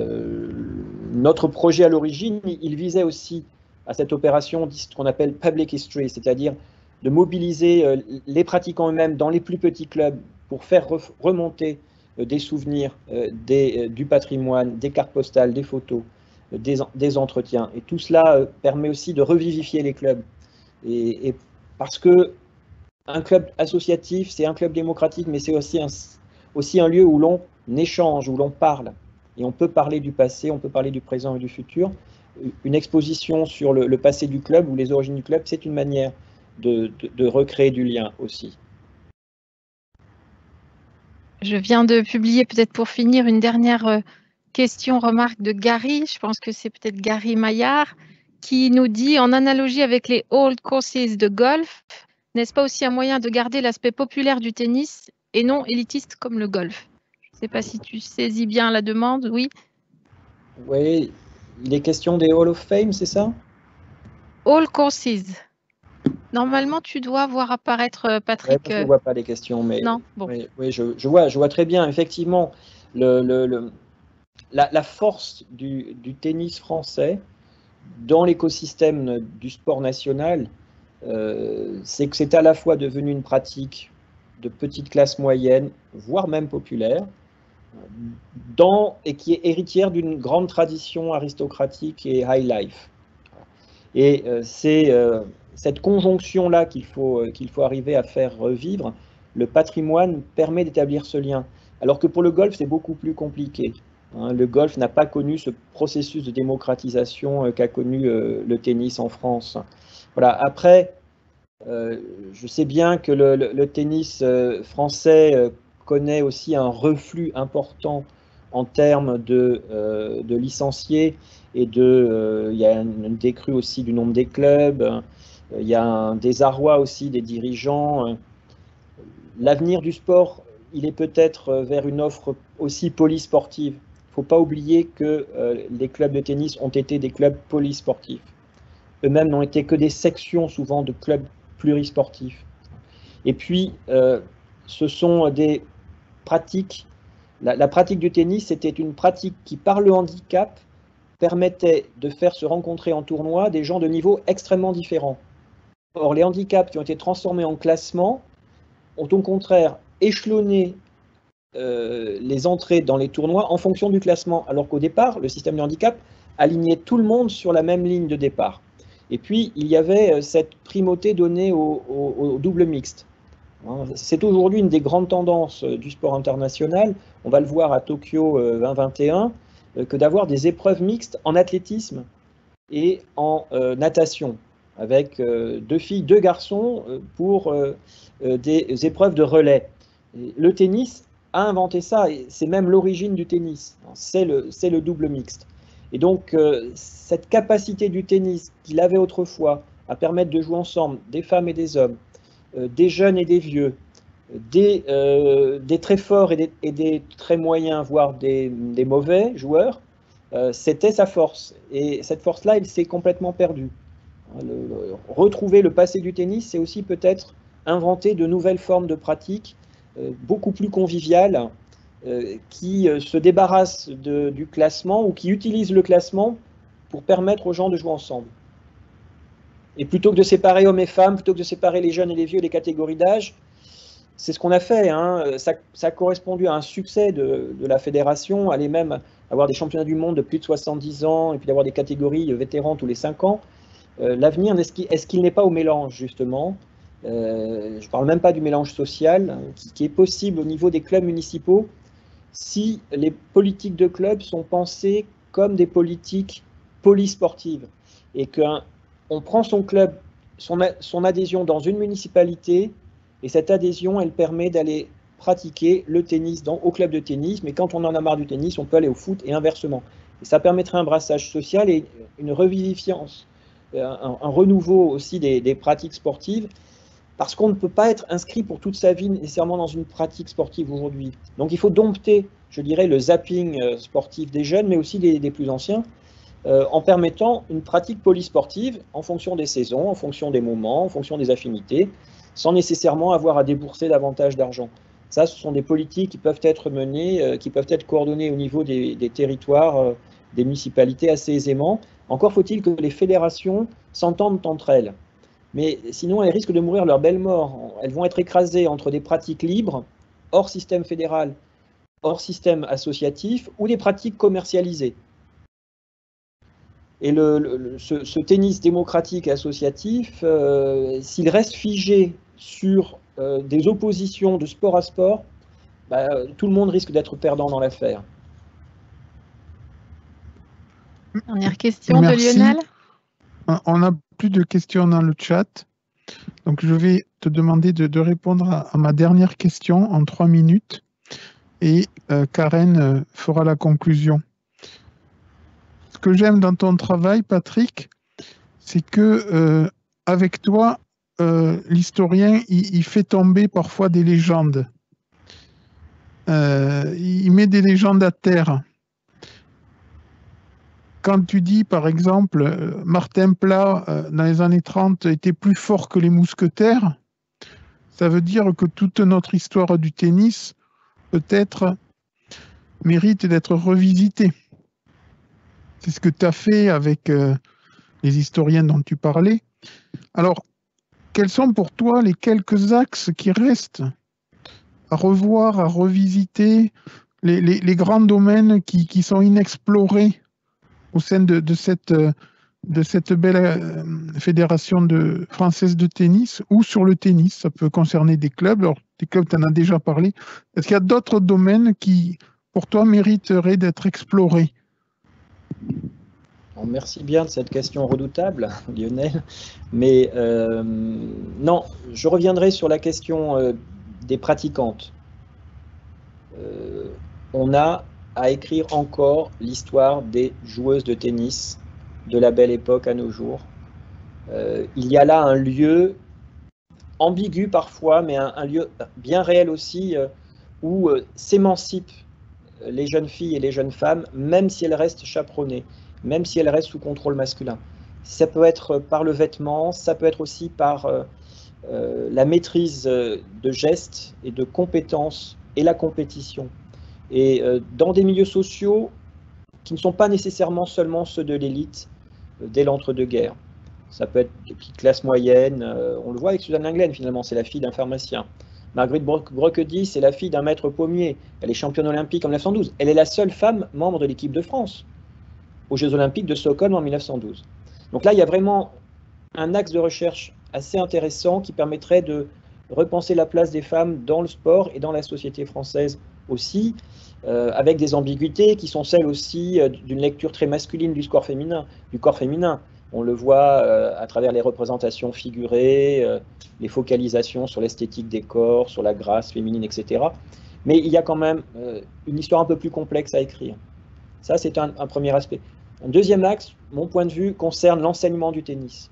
notre projet à l'origine, il visait aussi à cette opération ce qu'on appelle public history, c'est-à-dire de mobiliser les pratiquants eux-mêmes dans les plus petits clubs pour faire remonter des souvenirs, du patrimoine, des cartes postales, des photos, des entretiens. Et tout cela permet aussi de revivifier les clubs. Et parce que un club associatif, c'est un club démocratique, mais c'est aussi un lieu où l'on échange, où l'on parle. Et on peut parler du passé, on peut parler du présent et du futur. Une exposition sur le passé du club ou les origines du club, c'est une manière de recréer du lien aussi. Je viens de publier, peut-être pour finir, une dernière question, remarque de Gary. Je pense que c'est peut-être Gary Maillard, qui nous dit, en analogie avec les old courses de golf, n'est-ce pas aussi un moyen de garder l'aspect populaire du tennis et non élitiste comme le golf? Je ne sais pas si tu saisis bien la demande, oui. Oui, il est question des Hall of Fame, c'est ça? All courses. Normalement, tu dois voir apparaître, Patrick. Ouais, je ne vois pas les questions, mais non, bon. Oui, je vois très bien, effectivement, la force du tennis français dans l'écosystème du sport national, c'est que c'est à la fois devenu une pratique de petite classe moyenne, voire même populaire, et qui est héritière d'une grande tradition aristocratique et high life. Et c'est cette conjonction-là qu'il faut arriver à faire revivre. Le patrimoine permet d'établir ce lien. Alors que pour le golf, c'est beaucoup plus compliqué. Hein. Le golf n'a pas connu ce processus de démocratisation qu'a connu le tennis en France. Voilà. Après, je sais bien que le tennis français connaît aussi un reflux important en termes de licenciés et il y a une décrue aussi du nombre des clubs, il y a un désarroi aussi des dirigeants. L'avenir du sport, il est peut-être vers une offre aussi polysportive. Il ne faut pas oublier que les clubs de tennis ont été des clubs polysportifs. Eux-mêmes n'ont été que des sections souvent de clubs plurisportifs. Et puis, ce sont des pratiques. La pratique du tennis, c'était une pratique qui, par le handicap, permettait de faire se rencontrer en tournoi des gens de niveaux extrêmement différents. Or, les handicaps qui ont été transformés en classement ont au contraire échelonné les entrées dans les tournois en fonction du classement, alors qu'au départ, le système de handicap alignait tout le monde sur la même ligne de départ. Et puis, il y avait cette primauté donnée au double mixte. C'est aujourd'hui une des grandes tendances du sport international, on va le voir à Tokyo 2021, que d'avoir des épreuves mixtes en athlétisme et en natation, avec 2 filles, 2 garçons pour des épreuves de relais. Et le tennis a inventé ça, et c'est même l'origine du tennis, c'est le double mixte. Et donc, cette capacité du tennis qu'il avait autrefois à permettre de jouer ensemble des femmes et des hommes, des jeunes et des vieux, des très forts et des très moyens, voire des mauvais joueurs, c'était sa force. Et cette force-là, elle s'est complètement perdue. Retrouver le passé du tennis, c'est aussi peut-être inventer de nouvelles formes de pratiques beaucoup plus conviviales, qui se débarrassent du classement ou qui utilisent le classement pour permettre aux gens de jouer ensemble. Et plutôt que de séparer hommes et femmes, plutôt que de séparer les jeunes et les vieux, les catégories d'âge, c'est ce qu'on a fait. Hein. Ça a correspondu à un succès de la fédération, aller même avoir des championnats du monde de plus de 70 ans et puis d'avoir des catégories vétérans tous les 5 ans. L'avenir, est-ce qu'il n'est pas au mélange, justement? Je ne parle même pas du mélange social, qui est possible au niveau des clubs municipaux si les politiques de clubs sont pensées comme des politiques polysportives et qu'on prend son club, son adhésion dans une municipalité, et cette adhésion, elle permet d'aller pratiquer le tennis au club de tennis, mais quand on en a marre du tennis, on peut aller au foot et inversement. Et ça permettrait un brassage social et une revivifiance, un renouveau aussi des pratiques sportives, parce qu'on ne peut pas être inscrit pour toute sa vie nécessairement dans une pratique sportive aujourd'hui. Donc il faut dompter, je dirais, le zapping sportif des jeunes, mais aussi des plus anciens, en permettant une pratique polysportive en fonction des saisons, en fonction des moments, en fonction des affinités, sans nécessairement avoir à débourser davantage d'argent. Ça, ce sont des politiques qui peuvent être menées, qui peuvent être coordonnées au niveau des territoires, des municipalités assez aisément. Encore faut-il que les fédérations s'entendent entre elles. Mais sinon, elles risquent de mourir leur belle mort. Elles vont être écrasées entre des pratiques libres, hors système fédéral, hors système associatif, ou des pratiques commercialisées. Et ce tennis démocratique et associatif, s'il reste figé sur des oppositions de sport à sport, tout le monde risque d'être perdant dans l'affaire. Dernière question de Lionel. On n'a plus de questions dans le chat. Donc, je vais te demander de répondre à ma dernière question en 3 minutes. Et Karen fera la conclusion. Ce que j'aime dans ton travail, Patrick, c'est que avec toi, l'historien, il fait tomber parfois des légendes. Il met des légendes à terre. Quand tu dis, par exemple, Martin Plat, dans les années 30, était plus fort que les mousquetaires, ça veut dire que toute notre histoire du tennis, peut-être, mérite d'être revisitée. C'est ce que tu as fait avec les historiens dont tu parlais. Alors, quels sont pour toi les quelques axes qui restent à revoir, à revisiter, les grands domaines qui sont inexplorés au sein de cette belle fédération française de tennis, ou sur le tennis? Ça peut concerner des clubs. Alors, des clubs, tu en as déjà parlé. Est-ce qu'il y a d'autres domaines qui pour toi, mériterait d'être exploré? Merci bien de cette question redoutable, Lionel. Mais non, je reviendrai sur la question des pratiquantes. On a à écrire encore l'histoire des joueuses de tennis de la belle époque à nos jours. Il y a là un lieu ambigu parfois, mais un lieu bien réel aussi, où s'émancipent les jeunes filles et les jeunes femmes, même si elles restent chaperonnées, même si elles restent sous contrôle masculin. Ça peut être par le vêtement, ça peut être aussi par la maîtrise de gestes et de compétences et la compétition. Et dans des milieux sociaux qui ne sont pas nécessairement seulement ceux de l'élite dès l'entre-deux-guerres. Ça peut être des petites classes moyennes. On le voit avec Suzanne Lenglen, finalement, c'est la fille d'un pharmacien. Marguerite Broquedy, c'est la fille d'un maître pommier. Elle est championne olympique en 1912. Elle est la seule femme membre de l'équipe de France aux Jeux olympiques de Stockholm en 1912. Donc là, il y a vraiment un axe de recherche assez intéressant qui permettrait de repenser la place des femmes dans le sport et dans la société française aussi, avec des ambiguïtés qui sont celles aussi d'une lecture très masculine du corps féminin. On le voit à travers les représentations figurées, les focalisations sur l'esthétique des corps, sur la grâce féminine, etc. Mais il y a quand même une histoire un peu plus complexe à écrire. Ça, c'est un premier aspect. Un deuxième axe, mon point de vue, concerne l'enseignement du tennis.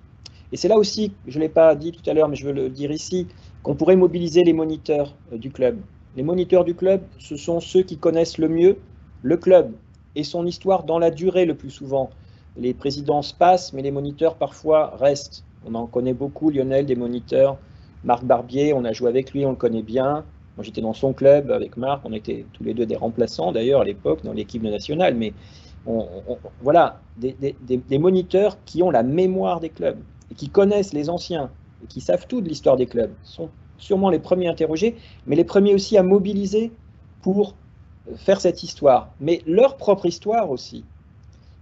Et c'est là aussi, je ne l'ai pas dit tout à l'heure, mais je veux le dire ici, qu'on pourrait mobiliser les moniteurs du club. Les moniteurs du club, ce sont ceux qui connaissent le mieux le club et son histoire dans la durée le plus souvent. Les présidences passent, mais les moniteurs parfois restent. On en connaît beaucoup, Lionel, des moniteurs. Marc Barbier, on a joué avec lui, on le connaît bien. Moi, j'étais dans son club avec Marc, on était tous les deux des remplaçants d'ailleurs à l'époque dans l'équipe nationale. Mais voilà, des moniteurs qui ont la mémoire des clubs et qui connaissent les anciens et qui savent tout de l'histoire des clubs. Ce sont sûrement les premiers interrogés, mais les premiers aussi à mobiliser pour faire cette histoire. Mais leur propre histoire aussi.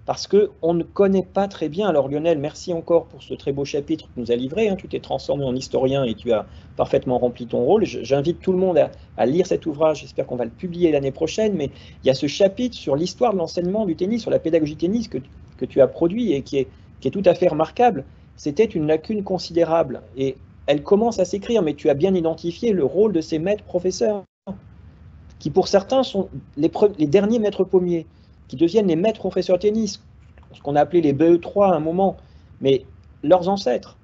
Parce qu'on ne connaît pas très bien. Alors Lionel, merci encore pour ce très beau chapitre que tu nous as livré. Hein. Tu t'es transformé en historien et tu as parfaitement rempli ton rôle. J'invite tout le monde à lire cet ouvrage. J'espère qu'on va le publier l'année prochaine. Mais il y a ce chapitre sur l'histoire de l'enseignement du tennis, sur la pédagogie tennis que tu as produit et qui est tout à fait remarquable. C'était une lacune considérable. Et elle commence à s'écrire, mais tu as bien identifié le rôle de ces maîtres professeurs, qui pour certains sont les derniers maîtres pommiers, qui deviennent les maîtres professeurs de tennis, ce qu'on a appelé les BE3 à un moment, mais leurs ancêtres.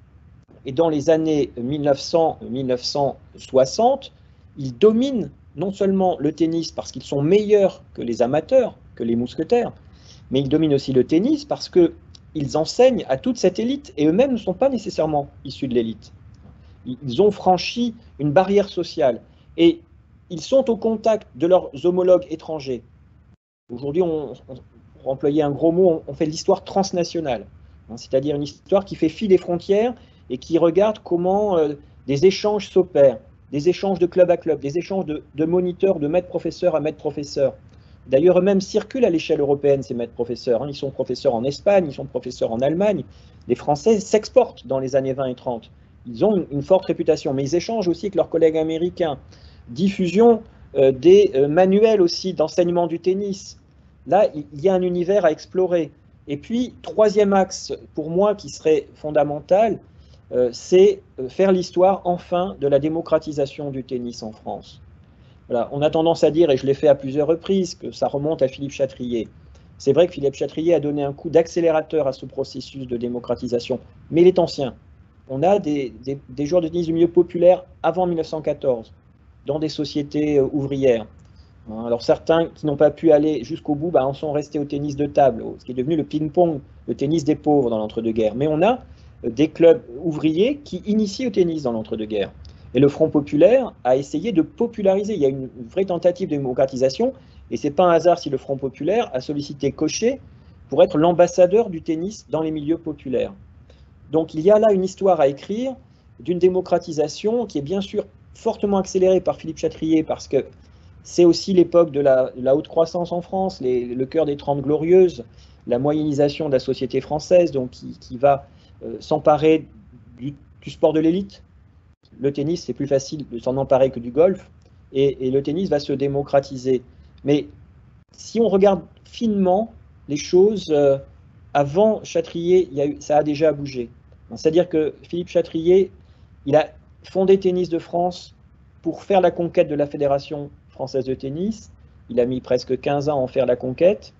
Et dans les années 1900-1960, ils dominent non seulement le tennis parce qu'ils sont meilleurs que les amateurs, que les mousquetaires, mais ils dominent aussi le tennis parce qu'ils enseignent à toute cette élite, et eux-mêmes ne sont pas nécessairement issus de l'élite. Ils ont franchi une barrière sociale, et ils sont au contact de leurs homologues étrangers. Aujourd'hui, pour employer un gros mot, on fait l'histoire transnationale, hein, c'est-à-dire une histoire qui fait fi des frontières et qui regarde comment des échanges s'opèrent, des échanges de club à club, des échanges de moniteurs, de maîtres-professeurs à maîtres-professeurs. D'ailleurs, eux-mêmes circulent à l'échelle européenne, ces maîtres-professeurs. Hein. Ils sont professeurs en Espagne, ils sont professeurs en Allemagne. Les Français s'exportent dans les années 20 et 30. Ils ont une forte réputation, mais ils échangent aussi avec leurs collègues américains. Diffusion des manuels aussi d'enseignement du tennis. Là, il y a un univers à explorer. Et puis, troisième axe, pour moi, qui serait fondamental, c'est faire l'histoire, enfin, de la démocratisation du tennis en France. Voilà, on a tendance à dire, et je l'ai fait à plusieurs reprises, que ça remonte à Philippe Chatrier. C'est vrai que Philippe Chatrier a donné un coup d'accélérateur à ce processus de démocratisation, mais il est ancien. On a des joueurs de tennis du milieu populaire avant 1914, dans des sociétés ouvrières. Alors certains qui n'ont pas pu aller jusqu'au bout en sont restés au tennis de table, ce qui est devenu le ping-pong, le tennis des pauvres dans l'entre-deux-guerres. Mais on a des clubs ouvriers qui initient au tennis dans l'entre-deux-guerres. Et le Front populaire a essayé de populariser. Il y a une vraie tentative de démocratisation, et ce n'est pas un hasard si le Front populaire a sollicité Cochet pour être l'ambassadeur du tennis dans les milieux populaires. Donc il y a là une histoire à écrire d'une démocratisation qui est bien sûr fortement accélérée par Philippe Chatrier, parce que c'est aussi l'époque de la haute croissance en France, le cœur des 30 glorieuses, la moyennisation de la société française, donc qui va s'emparer du sport de l'élite. Le tennis, c'est plus facile de s'en emparer que du golf, et le tennis va se démocratiser. Mais si on regarde finement les choses, avant Châtrier, ça a déjà bougé. C'est-à-dire que Philippe Châtrier, il a fondé Tennis de France pour faire la conquête de la Fédération française de tennis. Il a mis presque 15 ans à en faire la conquête.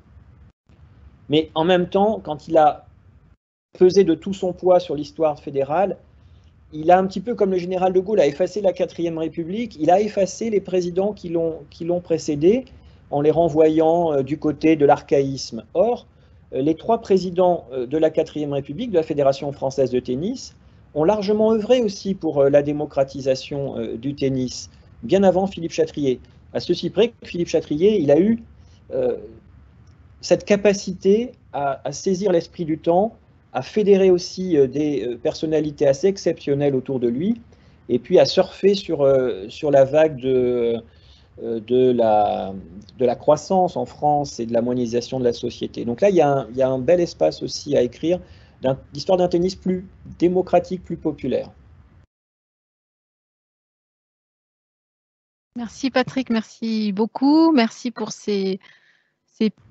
Mais en même temps, quand il a pesé de tout son poids sur l'histoire fédérale, il a un petit peu comme le général de Gaulle a effacé la 4e République, il a effacé les présidents qui l'ont précédé en les renvoyant du côté de l'archaïsme. Or, les 3 présidents de la 4e République, de la Fédération française de tennis, ont largement œuvré aussi pour la démocratisation du tennis, bien avant Philippe Châtrier. À ceci près que Philippe Châtrier, il a eu cette capacité à saisir l'esprit du temps, à fédérer aussi des personnalités assez exceptionnelles autour de lui, et puis à surfer sur la vague de la croissance en France et de la mondialisation de la société. Donc là, il y a un bel espace aussi à écrire d'histoire d'un tennis plus démocratique, plus populaire. Merci Patrick, merci beaucoup. Merci pour ces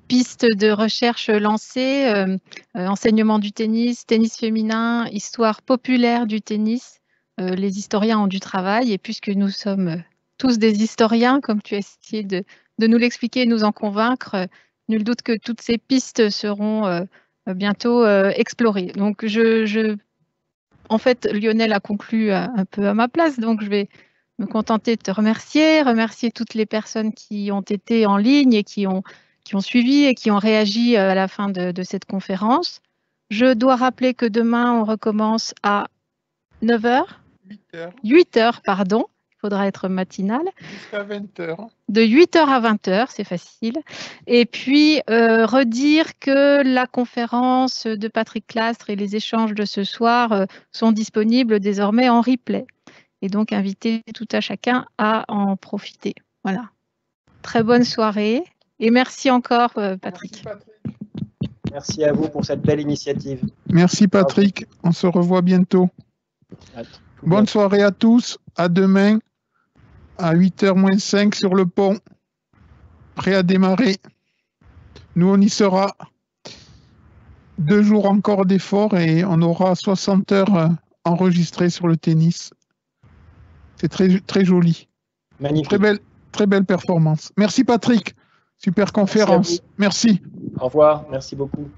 pistes de recherche lancées, enseignement du tennis, tennis féminin, histoire populaire du tennis. Les historiens ont du travail et puisque nous sommes tous des historiens, comme tu as essayé de nous l'expliquer et nous en convaincre, nul doute que toutes ces pistes seront bientôt explorées. Donc, en fait, Lionel a conclu un peu à ma place, donc je vais me contenter de te remercier toutes les personnes qui ont été en ligne et qui ont suivi et qui ont réagi à la fin de cette conférence. Je dois rappeler que demain, on recommence à 9h 8h, pardon. Il faudra être matinal. Jusqu'à 20h. De 8h à 20h, c'est facile. Et puis, redire que la conférence de Patrick Clastres et les échanges de ce soir sont disponibles désormais en replay. Et donc, inviter tout à chacun à en profiter. Voilà. Très bonne soirée. Et merci encore, Patrick. Merci à vous pour cette belle initiative. Merci Patrick, on se revoit bientôt. Bonne soirée à tous, à demain, à 8h-5 sur le pont, prêt à démarrer. Nous, on y sera. 2 jours encore d'efforts et on aura 60 heures enregistrées sur le tennis. C'est très, très joli. Magnifique. Très belle performance. Merci Patrick. Super conférence. Merci. Au revoir. Merci beaucoup.